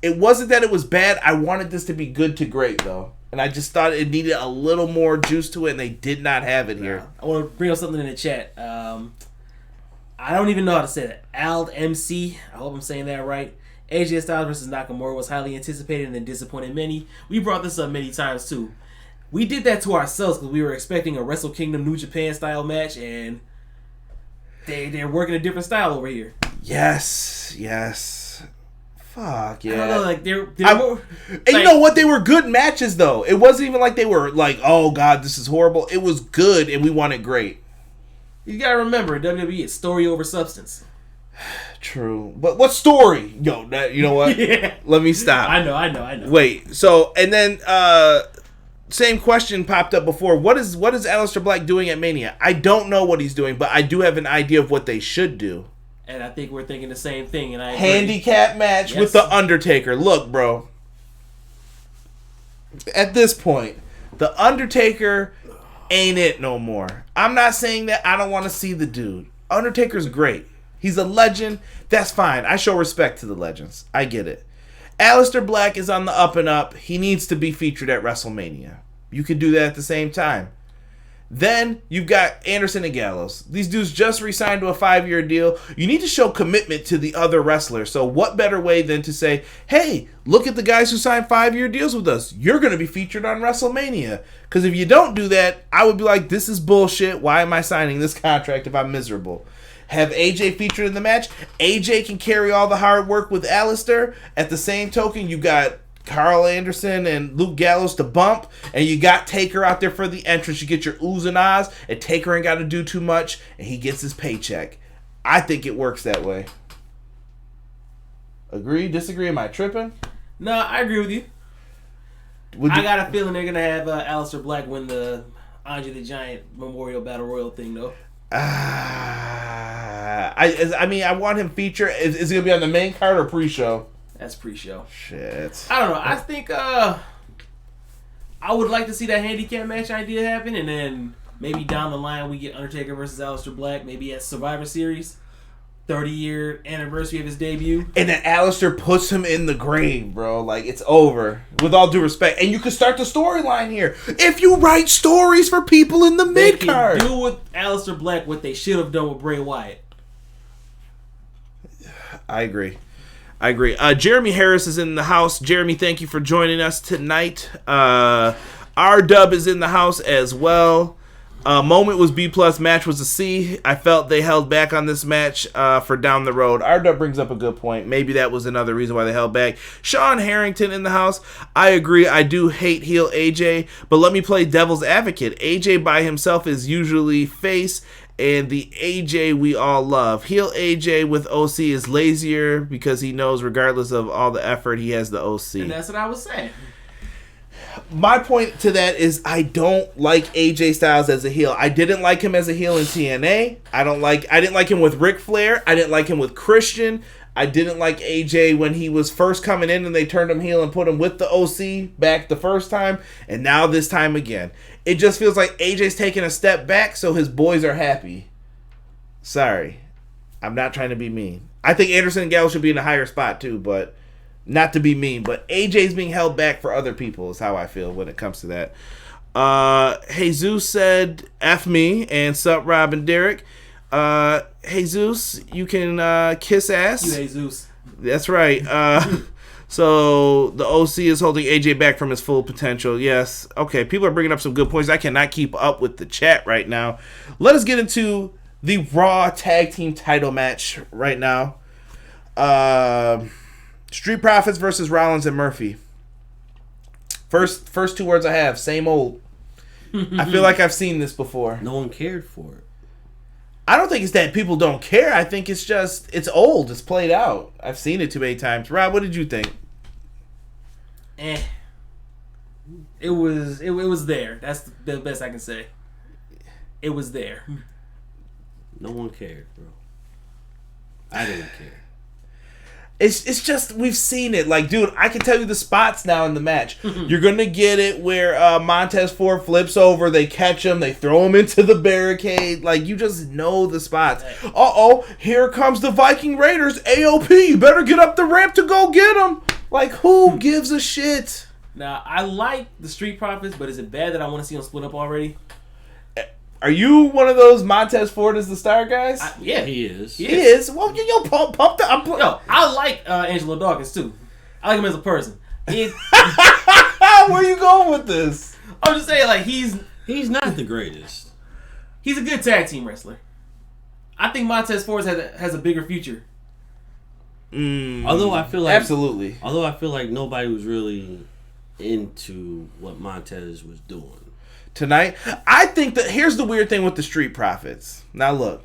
It wasn't that it was bad. I wanted this to be good to great, though. And I just thought it needed a little more juice to it, and they did not have it here. I want to bring up something in the chat. I don't even know how to say that. Ald MC, I hope I'm saying that right. AJ Styles versus Nakamura was highly anticipated and then disappointed many. We brought this up many times too. We did that to ourselves because we were expecting a Wrestle Kingdom New Japan style match, and they're working a different style over here. Yes. Fuck yeah. I don't know, like they're more, and you know what? They were good matches though. It wasn't even like they were like, oh god, this is horrible. It was good, and we won it great. You gotta remember, WWE, it's story over substance. True. But what story? Yo, you know what? Yeah. Let me stop. I know. Wait, so, and then, same question popped up before. What is Aleister Black doing at Mania? I don't know what he's doing, but I do have an idea of what they should do. And I think we're thinking the same thing, and I agree. Handicap match with The Undertaker. Look, bro. At this point, The Undertaker ain't it no more. I'm not saying that I don't want to see the dude. Undertaker's great. He's a legend. That's fine. I show respect to the legends. I get it. Aleister Black is on the up and up. He needs to be featured at WrestleMania. You could do that at the same time. Then you've got Anderson and Gallows. These dudes just re-signed to a 5-year deal. You need to show commitment to the other wrestlers. So what better way than to say, hey, look at the guys who signed 5-year deals with us. You're going to be featured on WrestleMania. Because if you don't do that, I would be like, this is bullshit. Why am I signing this contract if I'm miserable? Have AJ featured in the match. AJ can carry all the hard work with Aleister. At the same token, you got Carl Anderson and Luke Gallows to bump, and you got Taker out there for the entrance. You get your oohs and ahs, and Taker ain't got to do too much, and he gets his paycheck. I think it works that way. Agree? Disagree? Am I tripping? No, I agree with you. I got a feeling they're gonna have Aleister Black win the Andre the Giant Memorial Battle Royal thing, though. I mean, I want him featured. Is he gonna be on the main card or pre-show? That's pre-show. Shit. I don't know. I think I would like to see that handicap match idea happen, and then maybe down the line we get Undertaker versus Aleister Black, maybe at Survivor Series, 30-year anniversary of his debut. And then Aleister puts him in the grave, bro. Like, it's over. With all due respect. And you could start the storyline here. If you write stories for people in the mid-card. They can do with Aleister Black what they should have done with Bray Wyatt. I agree. Jeremy Harris is in the house. Jeremy, thank you for joining us tonight. R-Dub is in the house as well. Moment was B+, match was a C. I felt they held back on this match for down the road. R-Dub brings up a good point. Maybe that was another reason why they held back. Sean Harrington in the house. I agree. I do hate heel AJ, but let me play devil's advocate. AJ by himself is usually face, and the AJ we all love. Heel AJ with OC is lazier because he knows regardless of all the effort, he has the OC. And that's what I was saying. My point to that is I don't like AJ Styles as a heel. I didn't like him as a heel in TNA. I didn't like him with Ric Flair. I didn't like him with Christian. I didn't like AJ when he was first coming in and they turned him heel and put him with the OC back the first time, and now this time again. It just feels like AJ's taking a step back so his boys are happy. Sorry. I'm not trying to be mean. I think Anderson and Gallows should be in a higher spot too, but not to be mean. But AJ's being held back for other people is how I feel when it comes to that. Jesus said, F me, and sup Rob and Derek. Jesus, you can kiss ass. You Jesus. That's right. So the OC is holding AJ back from his full potential. Yes. Okay, people are bringing up some good points. I cannot keep up with the chat right now. Let us get into the Raw Tag Team title match right now. Street Profits versus Rollins and Murphy. First two words I have, same old. I feel like I've seen this before. No one cared for it. I don't think it's that people don't care. I think it's just, it's old. It's played out. I've seen it too many times. Rob, what did you think? It was there. That's the best I can say. It was there. No one cared, bro. I didn't care. It's just, we've seen it. Like, dude, I can tell you the spots now in the match. You're going to get it where Montez Ford flips over, they catch him, they throw him into the barricade. Like, you just know the spots. Uh-oh, here comes the Viking Raiders. AOP, you better get up the ramp to go get him. Like, who gives a shit? Now, I like the Street Profits, but is it bad that I want to see them split up already? Are you one of those Montez Ford is the star guys? Yeah, he is. He is. Well, yo, pump the. Yo, I like Angelo Dawkins too. I like him as a person. Where are you going with this? I'm just saying, like he's not the greatest. He's a good tag team wrestler. I think Montez Ford has a bigger future. Although I feel like absolutely. Although I feel like nobody was really into what Montez was doing tonight. I think that here's the weird thing with the Street Profits. Now look,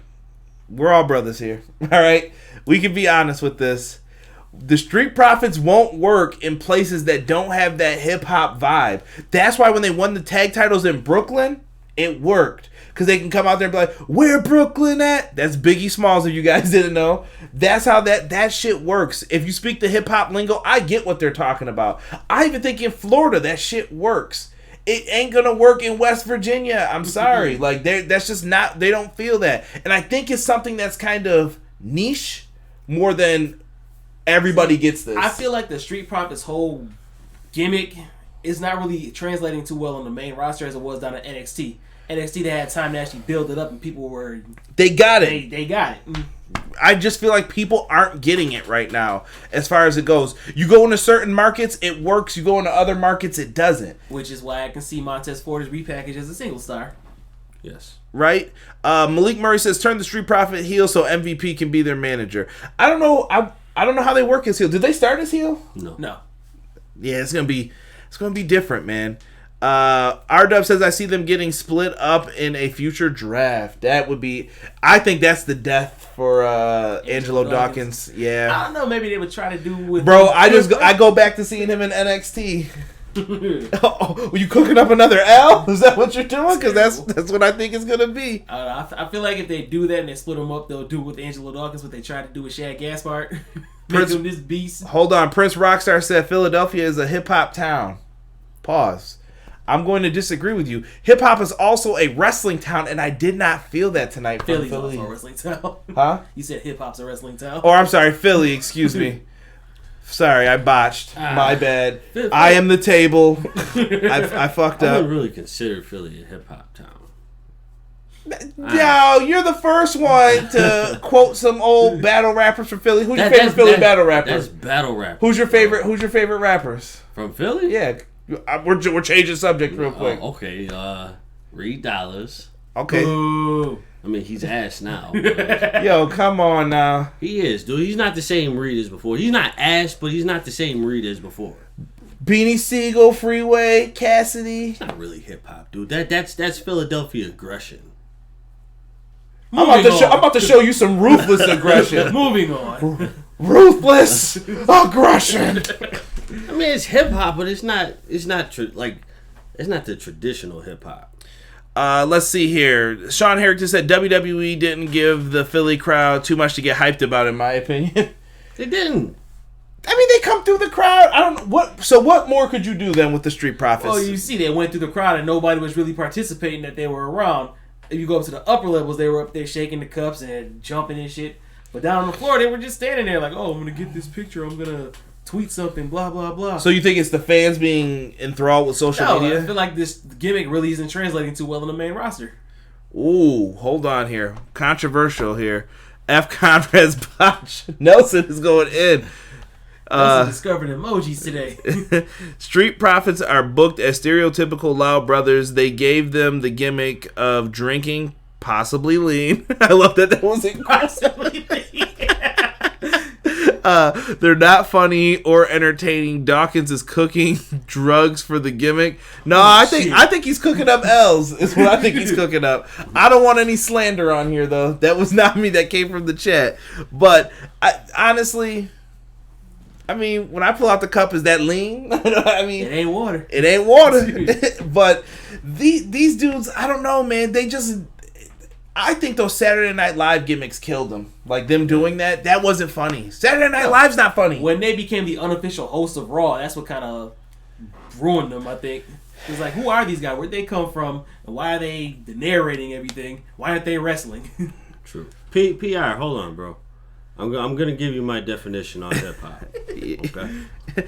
we're all brothers here. All right? We can be honest with this. The Street Profits won't work in places that don't have that hip-hop vibe. That's why when they won the tag titles in Brooklyn, it worked. Because they can come out there and be like, where Brooklyn at? That's Biggie Smalls, if you guys didn't know. That's how that shit works. If you speak the hip-hop lingo, I get what they're talking about. I even think in Florida, that shit works. It ain't gonna work in West Virginia. I'm sorry. Like, that's just not, they don't feel that. And I think it's something that's kind of niche more than everybody gets this. I feel like the Street Profits whole gimmick is not really translating too well on the main roster as it was down at NXT. NXT, they had time to actually build it up and people were... They got it. They got it. I just feel like people aren't getting it right now as far as it goes. You go into certain markets, it works. You go into other markets, it doesn't. Which is why I can see Montez Ford is repackaged as a single star. Yes. Right? Malik Murray says, turn the Street Profit heel so MVP can be their manager. I don't know. I don't know how they work as heel. Did they start as heel? No. Yeah, it's gonna be different, man. R-Dub says, I see them getting split up in a future draft. That would be... I think that's the death for Angelo Dawkins. Yeah. I don't know. Maybe they would try to do with... Bro, I go back to seeing him in NXT. Were you cooking up another L? Is that what you're doing? Because that's what I think it's going to be. I feel like if they do that and they split them up, they'll do with Angelo Dawkins what they tried to do with Shad Gaspard. Make him this beast. Hold on. Prince Rockstar said Philadelphia is a hip-hop town. Pause. I'm going to disagree with you. Hip-hop is also a wrestling town, and I did not feel that tonight. Philly's also a wrestling town. Huh? You said hip-hop's a wrestling town. Oh, I'm sorry. Philly, excuse me. Sorry, I botched. My bad. I am the table. I fucked up. I wouldn't really consider Philly a hip-hop town. No, you're the first one to quote some old battle rappers from Philly. Who's your favorite Philly battle rapper? That's battle rapper. Who's your favorite rappers? From Philly? Yeah. We're changing subject real quick. Okay, Reed Dollars. Okay. Ooh. I mean, he's ass now. Yo, come on now. He is, dude. He's not the same Reed as before. He's not ass, but he's not the same Reed as before. Beanie Siegel, Freeway, Cassidy. It's not really hip hop, dude. That's Philadelphia aggression. I'm about to show you some ruthless aggression. Moving on. Ruthless aggression. I mean, it's hip hop, but it's not the traditional hip hop. Let's see here. Sean Harrington said WWE didn't give the Philly crowd too much to get hyped about, in my opinion. They didn't. I mean, they come through the crowd. I don't know what. So what more could you do then with the Street Profits? Well, you see, they went through the crowd and nobody was really participating that they were around. If you go up to the upper levels, they were up there shaking the cups and jumping and shit. But down on the floor, they were just standing there like, oh, I'm gonna get this picture. I'm gonna tweet something. Blah blah blah. So you think it's the fans being enthralled with social media? I feel like this gimmick really isn't translating too well in the main roster. Ooh, hold on here. Controversial here. F. Conrad's botch. Nelson is going in. Discovered emojis today. Street Profits are booked as stereotypical loud brothers. They gave them the gimmick of drinking, possibly lean. I love that was in possibly lean. They're not funny or entertaining. Dawkins is cooking drugs for the gimmick. No, I think he's cooking up L's. Is what I think he's cooking up. I don't want any slander on here though. That was not me. That came from the chat. But honestly, I mean, when I pull out the cup, is that lean? I mean, it ain't water. It ain't water. But these dudes, I don't know, man. They just, I think those Saturday Night Live gimmicks killed them. Like them doing that wasn't funny. Saturday Night Live's not funny. When they became the unofficial hosts of Raw, that's what kind of ruined them, I think. It's like, who are these guys? Where'd they come from? And why are they narrating everything? Why aren't they wrestling? True. PR, hold on, bro. I'm going to give you my definition on hip-hop. Okay?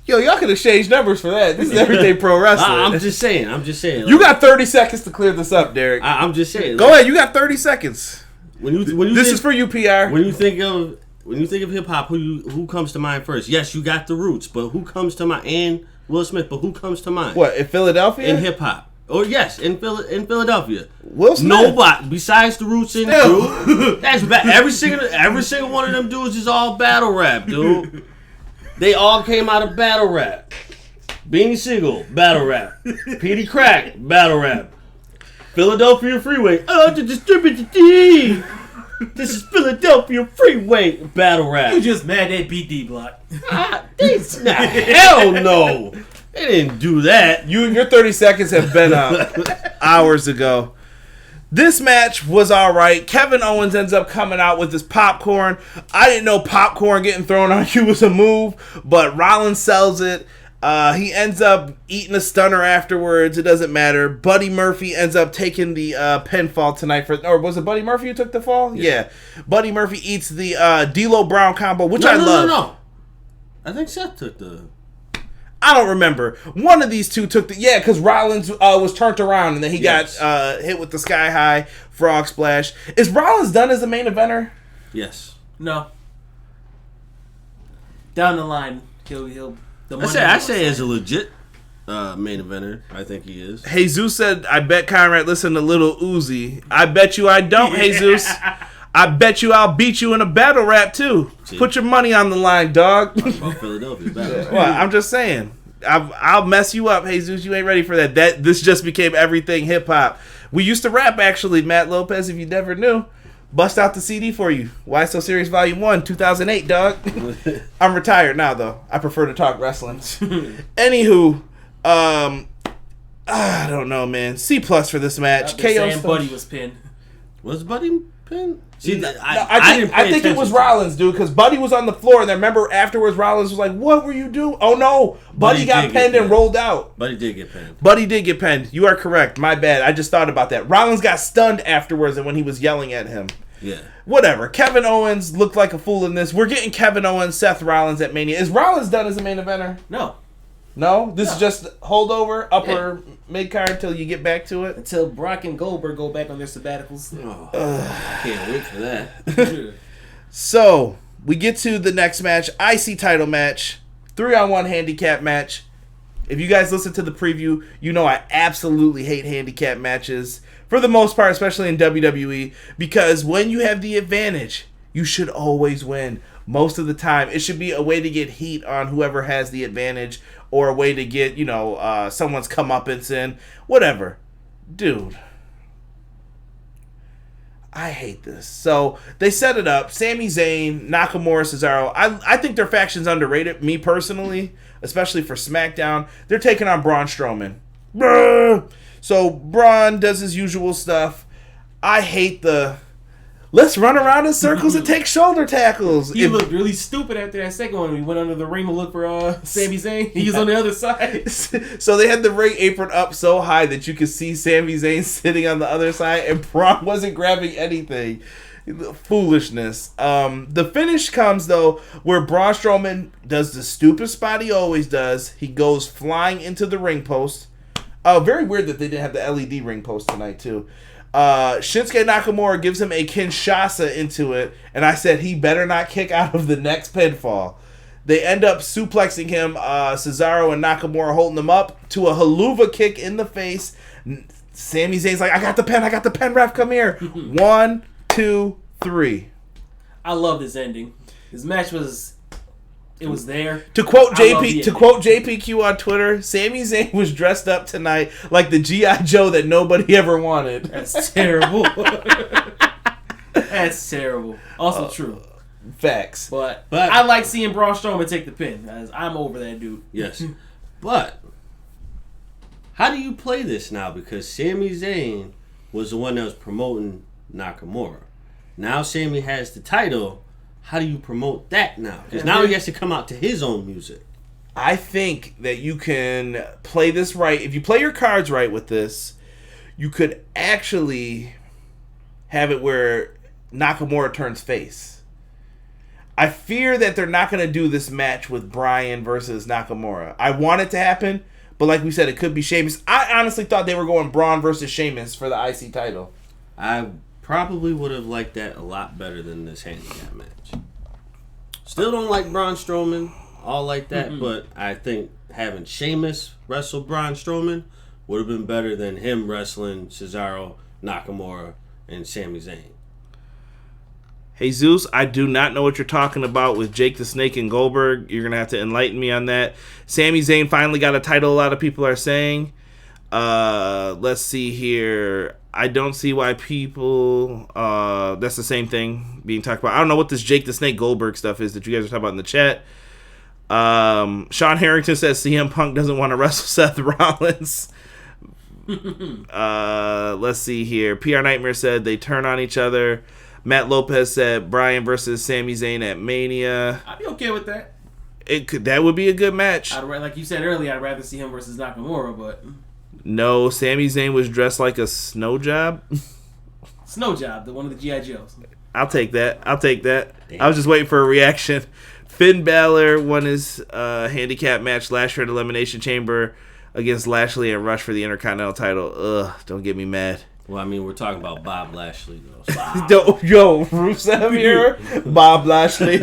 Yo, y'all could exchange numbers for that. This is everyday pro wrestling. I'm just saying. Like, you got 30 seconds to clear this up, Derek. I'm just saying. Go ahead. You got 30 seconds. When you this is for you, PR. When you think of hip-hop, who comes to mind first? Yes, you got the Roots, but who comes to mind? And Will Smith, but who comes to mind? What, in Philadelphia? In hip-hop. Or yes, in Philadelphia. Will Smith. Nobody besides the Roots and Drew. That's bad. Every single one of them dudes is all battle rap, dude. They all came out of battle rap. Beanie Sigel, battle rap. Petey Crack, battle rap. Philadelphia Freeway. Oh, to distribute the D. This is Philadelphia Freeway, battle rap. You just mad they beat D Block. Hell no. They didn't do that. Your 30 seconds have been up hours ago. This match was all right. Kevin Owens ends up coming out with his popcorn. I didn't know popcorn getting thrown on you was a move, but Rollins sells it. He ends up eating a stunner afterwards. It doesn't matter. Buddy Murphy ends up taking the pinfall tonight. Or was it Buddy Murphy who took the fall? Yeah. Buddy Murphy eats the D'Lo Brown combo, which I love. No. I think Seth took the... I don't remember. One of these two took the... Yeah, because Rollins was turned around and then he got hit with the Sky High Frog Splash. Is Rollins done as a main eventer? Yes. No. Down the line, he'll I say as a legit main eventer, I think he is. Jesus said, I bet Conrad listened to Little Uzi. I bet you I don't, Jesus. I bet you I'll beat you in a battle rap, too. See? Put your money on the line, dog. About Philadelphia battle rap. Well, I'm just saying. I'll mess you up, Jesus. You ain't ready for that. This just became everything hip-hop. We used to rap, actually, Matt Lopez, if you never knew. Bust out the CD for you. Why So Serious Volume 1, 2008, dog. I'm retired now, though. I prefer to talk wrestling. Anywho, I don't know, man. C+ for this match. KO Buddy was pinned. Was Buddy pinned? See, I think it was Rollins, dude, because Buddy was on the floor, and then remember afterwards Rollins was like, what were you doing? Oh, no. Buddy got pinned and rolled out. Buddy did get pinned. Buddy did get pinned. You are correct. My bad. I just thought about that. Rollins got stunned afterwards and when he was yelling at him. Yeah. Whatever. Kevin Owens looked like a fool in this. We're getting Kevin Owens, Seth Rollins at Mania. Is Rollins done as a main eventer? No. No? This is just holdover, upper mid-card until you get back to it? Until Brock and Goldberg go back on their sabbaticals. I can't wait for that. So, we get to the next match. IC title match. 3-on-1 handicap match. If you guys listen to the preview, you know I absolutely hate handicap matches. For the most part, especially in WWE. Because when you have the advantage, you should always win. Most of the time. It should be a way to get heat on whoever has the advantage. Or a way to get, someone's comeuppance in. Whatever. Dude. I hate this. So they set it up. Sami Zayn, Nakamura, Cesaro. I think their faction's underrated. Me personally, especially for SmackDown, they're taking on Braun Strowman. So Braun does his usual stuff. I hate the let's run around in circles and take shoulder tackles. He looked really stupid after that second one. When he went under the ring to look for Sami Zayn. He was on the other side. So they had the ring apron up so high that you could see Sami Zayn sitting on the other side, and Braun wasn't grabbing anything. Foolishness. The finish comes, though, where Braun Strowman does the stupid spot he always does. He goes flying into the ring post. Very weird that they didn't have the LED ring post tonight, too. Shinsuke Nakamura gives him a Kinshasa into it, and I said he better not kick out of the next pinfall. They end up suplexing him, Cesaro and Nakamura holding him up to a haluva kick in the face. Sami Zayn's like, I got the pen, ref, come here. 1, 2, 3. I love this ending. This match was... It was there. To quote JPQ on Twitter, Sami Zayn was dressed up tonight like the G.I. Joe that nobody ever wanted. That's terrible. That's terrible. Also true. Facts. But I like seeing Braun Strowman take the pin. I'm over that dude. Yes. But how do you play this now? Because Sami Zayn was the one that was promoting Nakamura. Now Sami has the title. How do you promote that now? Because now he has to come out to his own music. I think that you can play this right. If you play your cards right with this, you could actually have it where Nakamura turns face. I fear that they're not going to do this match with Bryan versus Nakamura. I want it to happen, but like we said, it could be Sheamus. I honestly thought they were going Braun versus Sheamus for the IC title. I probably would have liked that a lot better than this handicap match. Still don't like Braun Strowman, all like that, but I think having Sheamus wrestle Braun Strowman would have been better than him wrestling Cesaro, Nakamura, and Sami Zayn. Hey Zeus, I do not know what you're talking about with Jake the Snake and Goldberg. You're going to have to enlighten me on that. Sami Zayn finally got a title, a lot of people are saying. Let's see here. I don't see why people... that's the same thing being talked about. I don't know what this Jake the Snake Goldberg stuff is that you guys are talking about in the chat. Sean Harrington says CM Punk doesn't want to wrestle Seth Rollins. Let's see here. PR Nightmare said they turn on each other. Matt Lopez said Bryan versus Sami Zayn at Mania. I'd be okay with that. That would be a good match. Like you said earlier, I'd rather see him versus Nakamura, but... No, Sami Zayn was dressed like a snow job. Snow job, one of the G.I. Joes. I'll take that. Damn. I was just waiting for a reaction. Finn Balor won his handicap match last year at Elimination Chamber against Lashley and Rush for the Intercontinental title. Ugh, don't get me mad. Well, I mean, we're talking about Bob Lashley, though. So. Yo, Rusev here, Bob Lashley.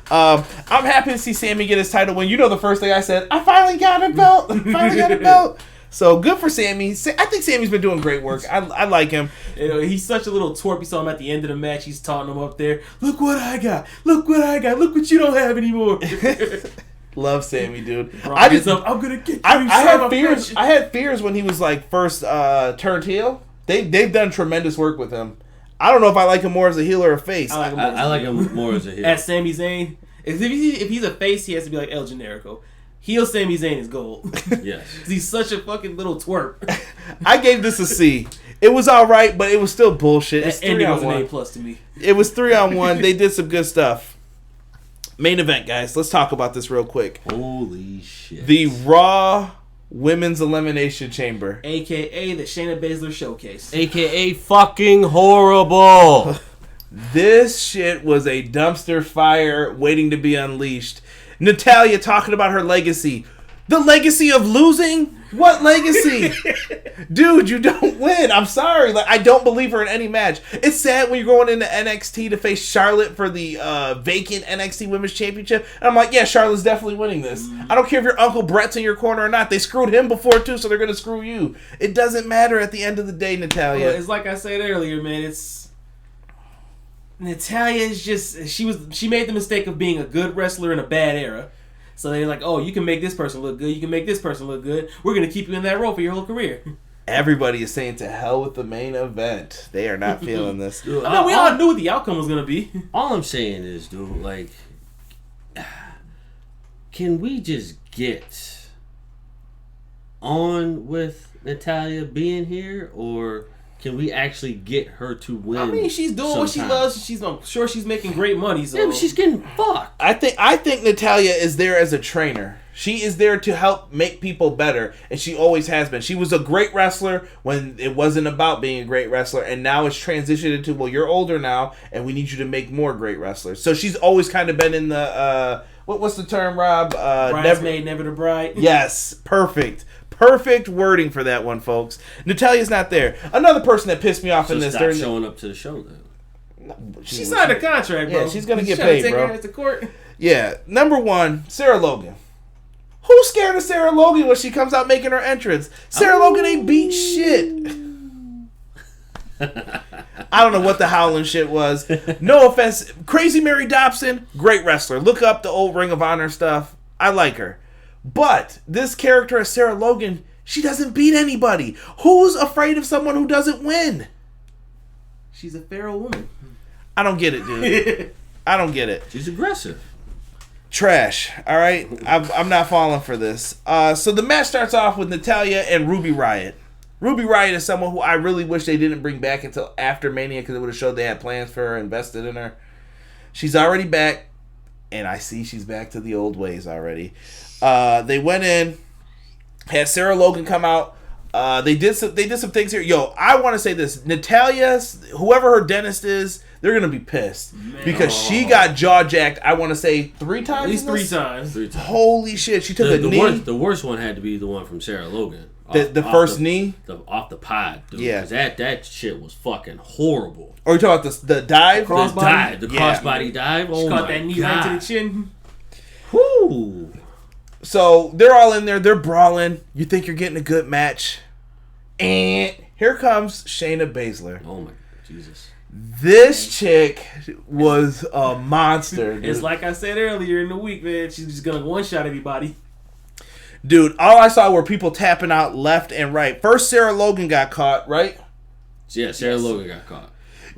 I'm happy to see Sami get his title win. You know the first thing I said, I finally got a belt. So good for Sami. I think Sami's been doing great work. I like him. You know, he's such a little twerp. You saw him at the end of the match. He's taunting him up there. Look what I got. Look what I got. Look what you don't have anymore. Love Sami, dude. I'm gonna get you. I had fears when he was like first turned heel. They've done tremendous work with him. I don't know if I like him more as a heel or a face. I like him more as a heel. As Sami Zayn, if he's a face, he has to be like El Generico. Heel Sami Zayn is gold. Yes. He's such a fucking little twerp. I gave this a C. It was alright, but it was still bullshit. That ending was an A+ to me. It was 3-on-1. They did some good stuff. Main event, guys. Let's talk about this real quick. Holy shit. The Raw Women's Elimination Chamber. AKA the Shayna Baszler Showcase. AKA fucking horrible. This shit was a dumpster fire waiting to be unleashed. Natalya talking about her legacy. The legacy of losing? What legacy? Dude, you don't win. I'm sorry. I don't believe her in any match. It's sad when you're going into NXT to face Charlotte for the vacant NXT Women's Championship. And I'm like, yeah, Charlotte's definitely winning this. I don't care if your Uncle Brett's in your corner or not. They screwed him before, too, so they're going to screw you. It doesn't matter at the end of the day, Natalya. Well, it's like I said earlier, man. Natalya is just... She made the mistake of being a good wrestler in a bad era. So they're like, oh, you can make this person look good. You can make this person look good. We're going to keep you in that role for your whole career. Everybody is saying to hell with the main event. They are not feeling this. Dude, I mean, we all knew what the outcome was gonna be. All I'm saying is, dude, like, can we just get on with Natalya being here, or can we actually get her to win? I mean, she's doing what she loves. I'm sure she's making great money. So. Yeah, but she's getting fucked. I think Natalya is there as a trainer. She is there to help make people better, and she always has been. She was a great wrestler when it wasn't about being a great wrestler, and now it's transitioned into, well, you're older now, and we need you to make more great wrestlers. So she's always kind of been in the, what's the term, Rob? Bridesmaid, never the bride. Yes, perfect. Perfect wording for that one, folks. Natalya's not there. Another person that pissed me off in this. Stop showing up to the show, then. No, she signed a contract, bro. Yeah, she's going to get paid, bro. Her to court. Yeah, number one, Sarah Logan. Who's scared of Sarah Logan when she comes out making her entrance? Sarah Logan ain't beat shit. I don't know what the howling shit was. No offense. Crazy Mary Dobson, great wrestler. Look up the old Ring of Honor stuff. I like her. But this character of Sarah Logan, she doesn't beat anybody. Who's afraid of someone who doesn't win? She's a feral woman. I don't get it, dude. I don't get it. She's aggressive. Trash. All right, I'm not falling for this. So the match starts off with Natalya and Ruby Riott. Ruby Riott is someone who I really wish they didn't bring back until after Mania, because it would have showed they had plans for her, invested in her. She's already back, and I see she's back to the old ways already. They went in, had Sarah Logan come out. They did some things here. Yo, I want to say this: Natalya, whoever her dentist is, they're gonna be pissed because she got jaw jacked. I want to say 3 times. At least 3 times. 3 times. Holy shit! She took a knee. The worst one had to be the one from Sarah Logan. The first knee? Off the pod, dude. Yeah. Because that shit was fucking horrible. Or you talking about the dive? The crossbody dive? Oh, she my caught that knee God. right to the chin. Whoo. So, they're all in there. They're brawling. You think you're getting a good match. And here comes Shayna Baszler. Oh, my Jesus. This chick was a monster. Dude. It's like I said earlier in the week, man. She's just going to one-shot everybody. Dude, all I saw were people tapping out left and right. First, Sarah Logan got caught, right? Yeah, Sarah Logan got caught.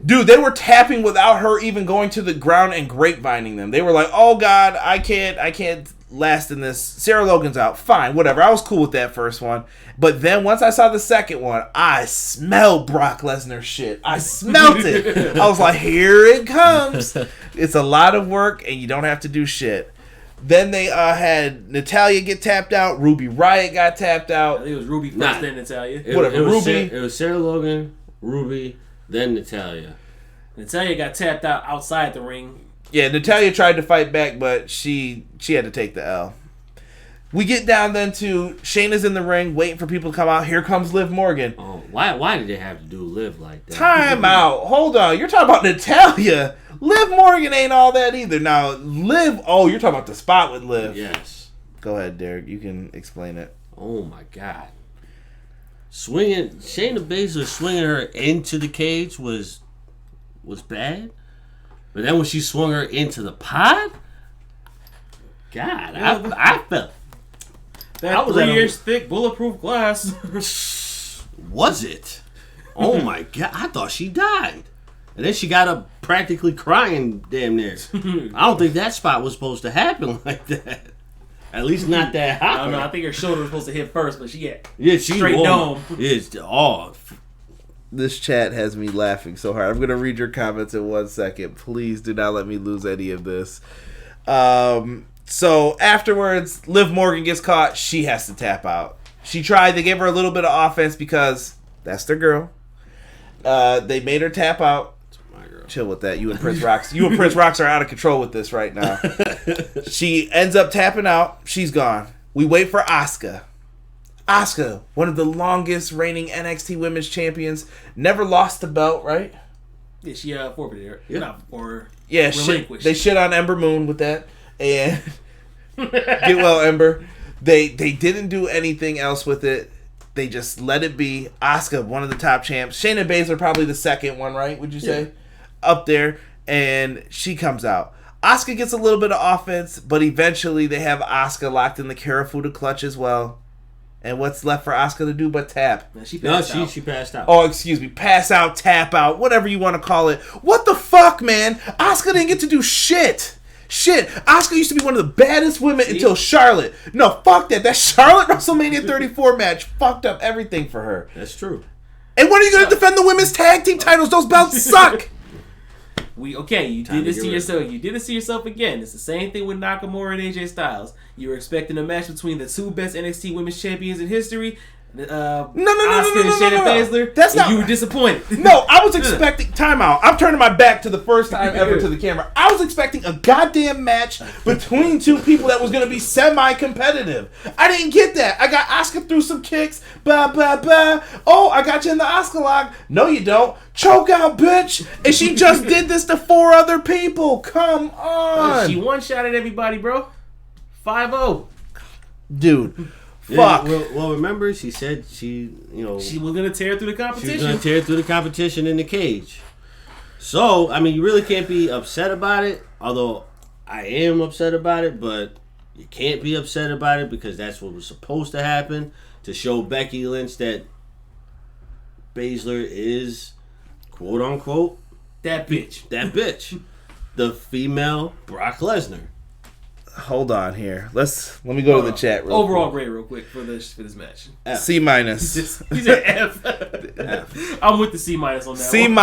Dude, they were tapping without her even going to the ground and grapevining them. They were like, oh, God, I can't last in this. Sarah Logan's out. Fine, whatever. I was cool with that first one. But then once I saw the second one, I smelled Brock Lesnar shit. I smelt it. I was like, here it comes. It's a lot of work, and you don't have to do shit. Then they had Natalya get tapped out. Ruby Riott got tapped out. I think it was Ruby first, then Natalya. Ruby. It was Sarah Logan, Ruby, then Natalya. Natalya got tapped out outside the ring. Yeah, Natalya tried to fight back, but she had to take the L. We get down then to Shayna's in the ring, waiting for people to come out. Here comes Liv Morgan. Oh, why did they have to do Liv like that? Time out. Hold on. You're talking about Natalya. Liv Morgan ain't all that either. Now, Liv... Oh, you're talking about the spot with Liv. Yes. Go ahead, Derek. You can explain it. Oh, my God. Shayna Baszler swinging her into the cage was bad. But then when she swung her into the pod... God, I felt... That 3-inch thick bulletproof glass. Was it? Oh, my God. I thought she died. And then she got up practically crying damn near. I don't think that spot was supposed to happen like that. At least not that high. I don't know. I think her shoulder was supposed to hit first, but she got she straight dome. It's off. This chat has me laughing so hard. I'm going to read your comments in 1 second. Please do not let me lose any of this. So afterwards, Liv Morgan gets caught. She has to tap out. She tried. They gave her a little bit of offense because that's their girl. They made her tap out. Chill with that. You and Prince Rocks are out of control with this right now. She ends up tapping out. She's gone. We wait for Asuka. Asuka, one of the longest reigning NXT Women's Champions, never lost the belt, right? Yeah, she forfeited her. Yeah. Not for Yeah, they shit on Ember Moon with that. And get well, Ember. They didn't do anything else with it. They just let it be. Asuka, one of the top champs. Shayna Baszler, probably the second one, right? Would you say? Yeah. Up there. And she comes out. Asuka gets a little bit of offense, but eventually they have Asuka locked in the Karafuda clutch as well. And what's left for Asuka to do but tap? She passed out. She passed out. Oh, excuse me. Pass out, tap out, whatever you want to call it. What the fuck, man? Asuka didn't get to do shit. Asuka used to be one of the baddest women until Charlotte. No, fuck that. That Charlotte WrestleMania 34 match fucked up everything for her. That's true. And when are you going to defend the women's tag team titles? Those belts suck. You did this to yourself. You did this to yourself again. It's the same thing with Nakamura and AJ Styles. You were expecting a match between the two best NXT Women's Champions in history. Asuka and Shayna Baszler. That's not. You were disappointed. No, I was expecting timeout. I'm turning my back to the first time ever to the camera. I was expecting a goddamn match between two people that was going to be semi-competitive. I didn't get that. I got Asuka through some kicks. Blah blah blah. Oh, I got you in the Asuka lock. No, you don't. Choke out, bitch. And she just did this to 4 other people. Come on. She one-shotted everybody, bro. 5-0. Dude. Yeah, Fuck. well, remember, she said she was going to tear through the competition. She was going to tear through the competition in the cage. So, I mean, you really can't be upset about it. Although, I am upset about it, but you can't be upset about it because that's what was supposed to happen. To show Becky Lynch that Baszler is, quote unquote, that bitch. The female Brock Lesnar. Hold on here. Let me go to the chat real overall quick. grade real quick for this match. F. C-. He said F. F. I'm with the C- on that C-. one.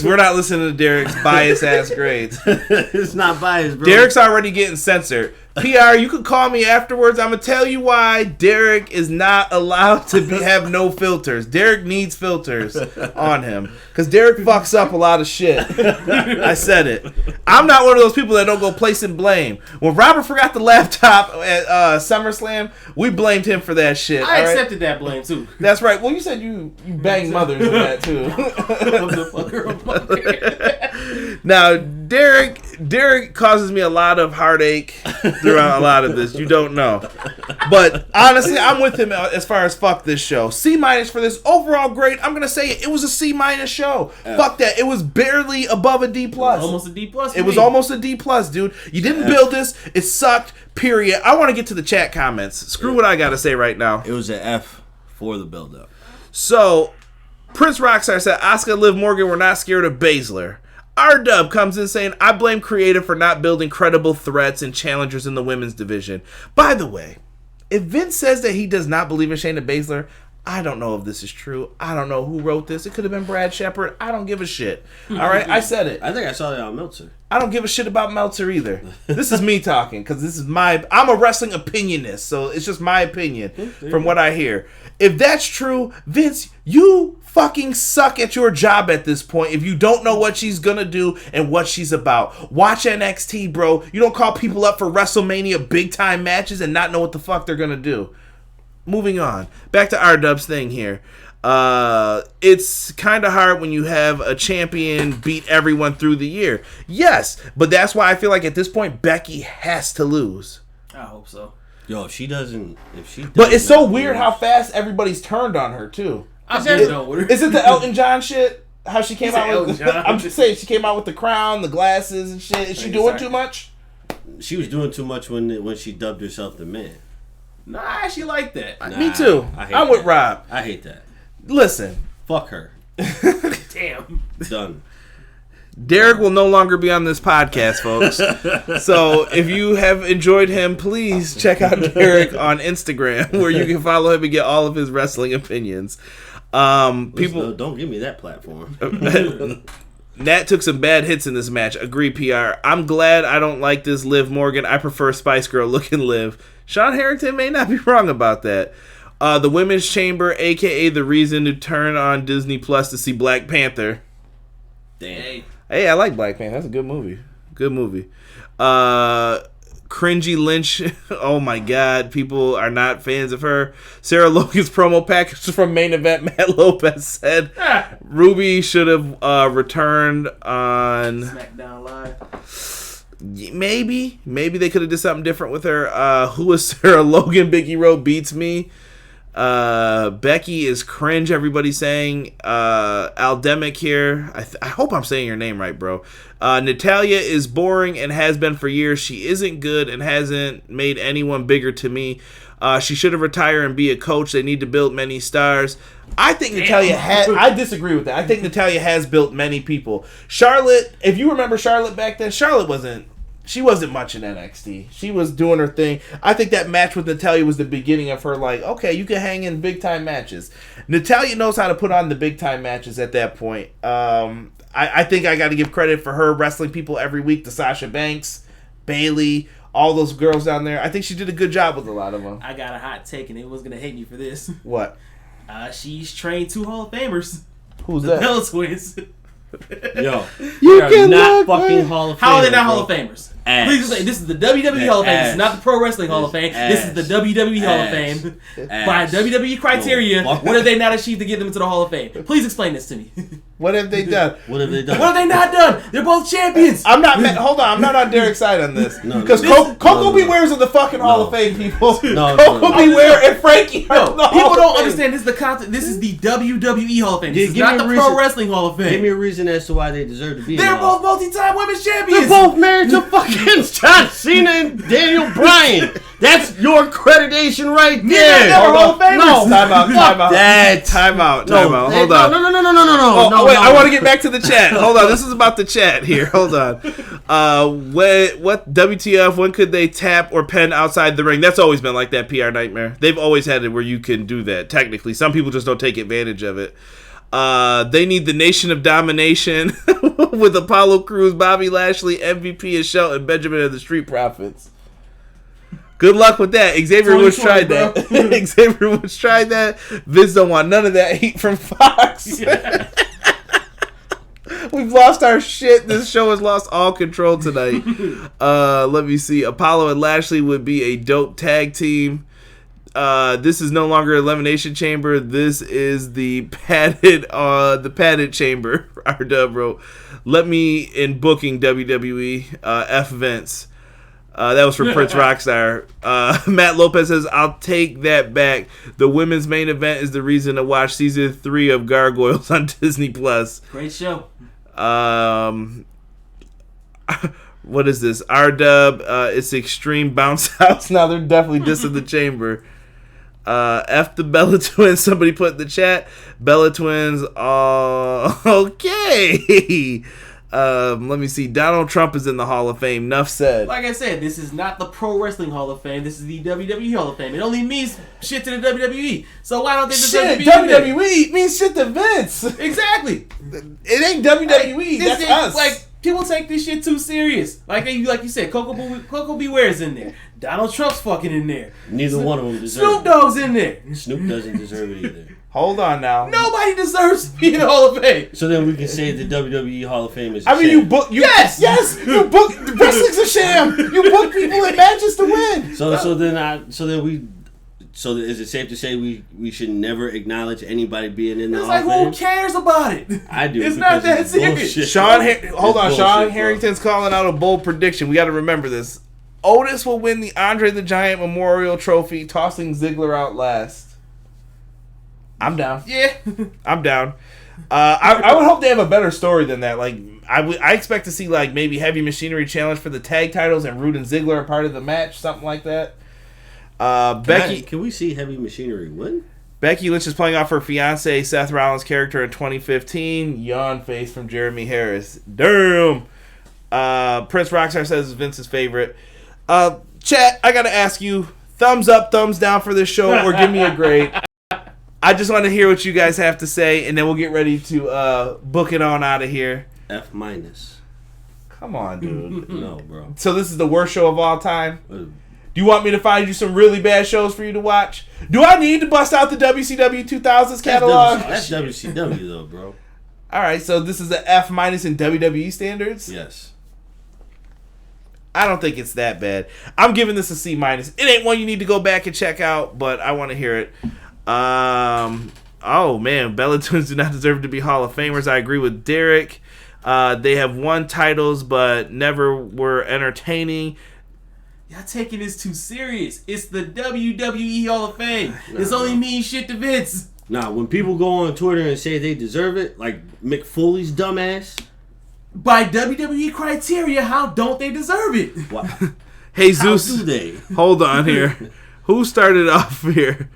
We're not listening to Derek's bias ass grades. It's not biased, bro. Derek's already getting censored. PR, you could call me afterwards. I'm gonna tell you why Derek is not allowed to have no filters. Derek needs filters on him because Derek fucks up a lot of shit. I said it. I'm not one of those people that don't go placing blame. When Robert forgot the laptop at SummerSlam, we blamed him for that shit. I accepted that blame too. That's right. Well, you said you banged mothers in that too. Now, Derek causes me a lot of heartache throughout a lot of this. You don't know. But honestly, I'm with him as far as fuck this show. C- for this. Overall grade, I'm going to say it was a C- show. Fuck that. It was barely above a D+. Almost a D+. It was almost a D+, dude. You didn't build this. It sucked, period. I want to get to the chat comments. Screw what I got to say right now. It was an F for the build-up. So, Prince Rockstar said, Asuka and Liv Morgan were not scared of Baszler. R-Dub comes in saying, I blame creative for not building credible threats and challengers in the women's division. By the way, if Vince says that he does not believe in Shayna Baszler, I don't know if this is true. I don't know who wrote this. It could have been Brad Shepard. I don't give a shit. All right, I said it. I think I saw that on Meltzer. I don't give a shit about Meltzer either. This is me talking because I'm a wrestling opinionist, so it's just my opinion from what I hear. If that's true, Vince, you fucking suck at your job at this point if you don't know what she's gonna do and what she's about. Watch NXT, bro. You don't call people up for WrestleMania big time matches and not know what the fuck they're gonna do. Moving on. Back to R-Dub's thing here. It's kind of hard when you have a champion beat everyone through the year. Yes, but that's why I feel like at this point Becky has to lose. I hope so. Yo, if she doesn't. But it's so weird how fast everybody's turned on her too. I'm just done with her. Is it the Elton John shit? How she came out Elton with? John. I'm just saying she came out with the crown, the glasses, and shit. Is she doing too much? She was doing too much when she dubbed herself the man. Nah, I actually like that. Nah, Me too. I'm with Rob. I hate that. Listen. Fuck her. Damn. Done. Derek will no longer be on this podcast, folks. So if you have enjoyed him, please check out Derek on Instagram, where you can follow him and get all of his wrestling opinions. People don't give me that platform. Nat took some bad hits in this match. Agree, PR. I'm glad I don't like this Liv Morgan. I prefer Spice Girl looking Liv. Sean Harrington may not be wrong about that. The Women's Chamber, a.k.a. the reason to turn on Disney Plus to see Black Panther. Damn. Hey, I like Black Panther. That's a good movie. Good movie. Cringy Lynch. Oh my God. People are not fans of her. Sarah Logan's promo package from Main Event. Matt Lopez said Ruby should have returned on SmackDown Live. Maybe they could have did something different with her. Who is Sarah Logan? Big Hero beats me. Becky is cringe, everybody's saying. Aldemic here. I hope I'm saying your name right, bro. Natalya is boring and has been for years. She isn't good and hasn't made anyone bigger to me. She should have retired and be a coach. They need to build many stars. I think Natalya has... I disagree with that. I think Natalya has built many people. Charlotte, if you remember Charlotte back then, Charlotte wasn't much in NXT. She was doing her thing. I think that match with Natalya was the beginning of her, like, okay, you can hang in big-time matches. Natalya knows how to put on the big-time matches at that point. I think I got to give credit for her wrestling people every week. To Sasha Banks, Bayley, all those girls down there. I think she did a good job with a lot of them. I got a hot take, and it was going to hate me for this. What? She's trained 2 Hall of Famers. Who's the that? Bella Twins. Yo, you are not fucking Hall of Famers. How are they not Hall of Famers? Ass. Please say this is the WWE Hall of Fame. This is not the Pro Wrestling Hall of Fame. This is the WWE Hall of Fame. By WWE criteria, what have they not achieved to get them into the Hall of Fame? Please explain this to me. What have they done? What have they done? What have they not done? They're both champions. I'm not. Hold on. I'm not on Derek's side on this. Because Coco Beware's in the fucking Hall of Fame, people. Coco Beware and Frankie. People don't understand. This is the content. This is the WWE Hall of Fame. This is not the Pro Wrestling Hall of Fame. Give me a reason as to why they deserve to be. They're both multi-time women's champions. They're both married to fucking John Cena and Daniel Bryan. That's your accreditation right there. No, time out. Time out. Hold on. No. Wait, I want to get back to the chat. Hold on. This is about the chat here. Hold on. What WTF? When could they tap or pen outside the ring? That's always been like that PR nightmare. They've always had it where you can do that. Technically, some people just don't take advantage of it. They need the Nation of Domination with Apollo Crews, Bobby Lashley, MVP, and Shelton Benjamin and the Street Profits. Good luck with that. Xavier Woods tried that. Xavier Woods tried that. Vince don't want none of that heat from Fox. Yeah. We've lost our shit. This show has lost all control tonight. Let me see. Apollo and Lashley would be a dope tag team. This is no longer Elimination Chamber. This is the padded chamber. R-Dub wrote, let me in booking WWE. F Vince. That was for Prince Rockstar. Matt Lopez says, I'll take that back. The women's main event is the reason to watch season 3 of Gargoyles on Disney+. Great show. What is this? R-Dub, it's Extreme Bounce House. Now they're definitely dissing the chamber. F the Bella Twins. Somebody put in the chat. Bella Twins. Okay. Let me see. Donald Trump is in the Hall of Fame. Enough said. Like I said, this is not the Pro Wrestling Hall of Fame. This is the WWE Hall of Fame. It only means shit to the WWE. So why don't they just WWE means shit to Vince. Exactly. It ain't WWE. That's us. Like, people take this shit too serious. Like you said, Coco Beware's in there. Donald Trump's fucking in there. Neither one of them deserves Snoop Dogg's in there. Snoop doesn't deserve it either. Hold on now. Nobody deserves to be in the Hall of Fame. So then we can say the WWE Hall of Fame is a sham. Yes, you book wrestling's a sham. You book people in matches to win. So is it safe to say we should never acknowledge anybody being in the Hall of Fame? Who cares about it? I do. It's not that serious. Sean Harrington's calling out a bold prediction. We got to remember this. Otis will win the Andre the Giant Memorial Trophy, tossing Ziggler out last. I'm down. Yeah. I'm down. I would hope they have a better story than that. Like I expect to see like maybe Heavy Machinery challenge for the tag titles and Roode and Ziggler are part of the match, something like that. Becky, can we see Heavy Machinery win? Becky Lynch is playing off her fiance Seth Rollins' character in 2015. Yawn face from Jeremy Harris. Damn. Prince Rockstar says it's Vince's favorite. Chat, I gotta ask you, thumbs up, thumbs down for this show, or give me a grade. I just want to hear what you guys have to say, and then we'll get ready to book it on out of here. F-. Come on, dude. No, bro. So this is the worst show of all time? Do you want me to find you some really bad shows for you to watch? Do I need to bust out the WCW 2000s catalog? That's WCW, though, bro. All right, so this is an F- in WWE standards? Yes. I don't think it's that bad. I'm giving this a C-. It ain't one you need to go back and check out, but I want to hear it. Oh man, Bella Twins do not deserve to be Hall of Famers. I agree with Derek. They have won titles but never were entertaining. Y'all taking this too serious. It's the WWE Hall of Fame. This only means shit to Vince. Nah, when people go on Twitter and say they deserve it, like Mick Foley's dumbass. By WWE criteria, how don't they deserve it? What? Jesus, How do they? hold on here. Who started off here?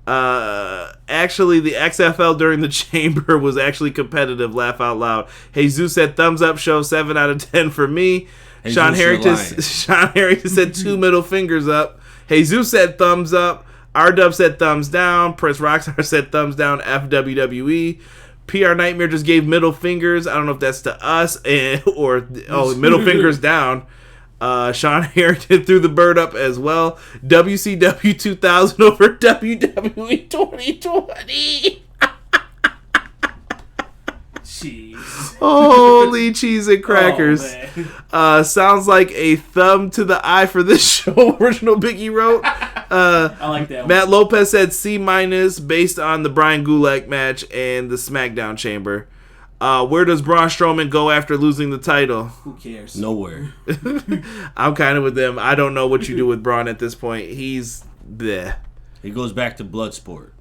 Actually, the XFL during the chamber was actually competitive. Laugh out loud. Jesus said thumbs up. Show 7 out of 10 for me. Jesus, Sean Harrington said 2 middle fingers up. Jesus said thumbs up. R-Dub said thumbs down. Prince Rockstar said thumbs down. FWWE. PR Nightmare just gave middle fingers. I don't know if that's to us or middle fingers down. Sean Harrington threw the bird up as well. WCW 2000 over WWE 2020. Jeez. Holy cheese and crackers. Oh, sounds like a thumb to the eye for this show. Original Biggie wrote. I like that one. Matt Lopez said C- based on the Brian Gulak match and the SmackDown Chamber. Where does Braun Strowman go after losing the title? Who cares? Nowhere. I'm kind of with them. I don't know what you do with Braun at this point. He's bleh. He goes back to Bloodsport.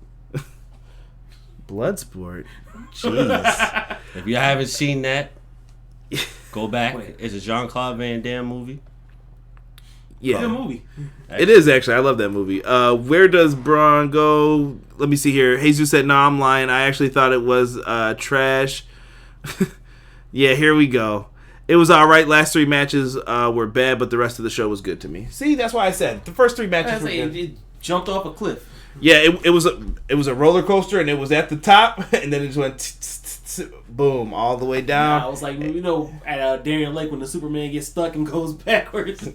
Bloodsport? Jeez. If you haven't seen that, go back. Wait. It's a Jean-Claude Van Damme movie. Yeah. Good movie. It is, actually. I love that movie. Where does Braun go? Let me see here. Jesus said, no, I'm lying. I actually thought it was trash. Yeah, here we go. It was all right. Last 3 matches were bad, but the rest of the show was good to me. See, that's why I said the first 3 matches were good. It jumped off a cliff. Yeah, it was a roller coaster, and it was at the top, and then it just went boom all the way down. I was like, at Darien Lake when the Superman gets stuck and goes backwards.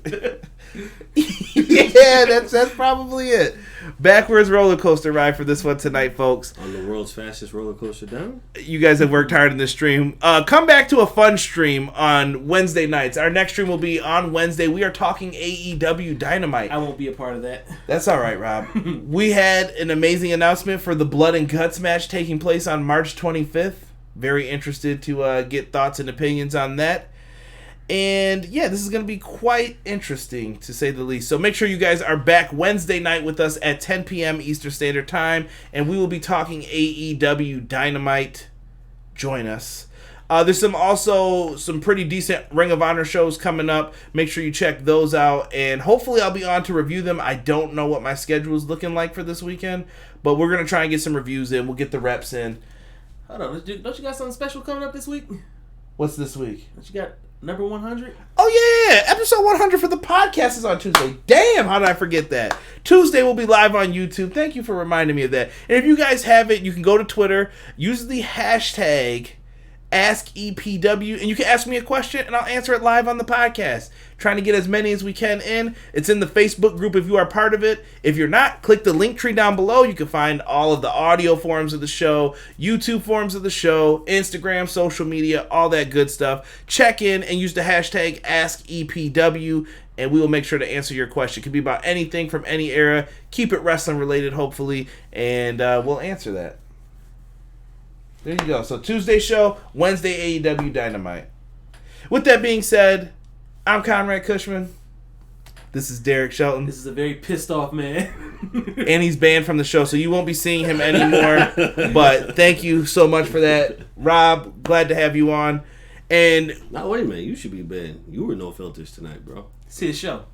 Yeah, that's probably it. Backwards roller coaster ride for this one tonight, folks. On the world's fastest roller coaster down. You guys have worked hard in this stream. Come back to a fun stream on Wednesday nights. Our next stream will be on Wednesday. We are talking AEW Dynamite. I won't be a part of that. That's all right, Rob. We had an amazing announcement for the Blood and Guts match taking place on March 25th. Very interested to get thoughts and opinions on that. And yeah, this is going to be quite interesting, to say the least. So make sure you guys are back Wednesday night with us at 10 p.m. Eastern Standard Time, and we will be talking AEW Dynamite. Join us. There's also some pretty decent Ring of Honor shows coming up. Make sure you check those out, and hopefully I'll be on to review them. I don't know what my schedule is looking like for this weekend, but we're going to try and get some reviews in. We'll get the reps in. Hold on, don't you got something special coming up this week? What's this week? Don't you got number 100? Oh, yeah. Episode 100 for the podcast is on Tuesday. Damn, how did I forget that? Tuesday will be live on YouTube. Thank you for reminding me of that. And if you guys have it, you can go to Twitter, use the hashtag AskEPW, and you can ask me a question, and I'll answer it live on the podcast. Trying to get as many as we can in. It's in the Facebook group if you are part of it. If you're not, click the link tree down below. You can find all of the audio forms of the show, YouTube forms of the show, Instagram, social media, all that good stuff. Check in and use the hashtag AskEPW, and we will make sure to answer your question. It could be about anything from any era. Keep it wrestling related, hopefully, and we'll answer that. There you go. So Tuesday show, Wednesday AEW Dynamite. With that being said, I'm Conrad Cushman. This is Derek Shelton. This is a very pissed off man. And he's banned from the show, so you won't be seeing him anymore. But thank you so much for that. Rob, glad to have you on. And Now, wait a minute. You should be banned. You were no filters tonight, bro. It's his show.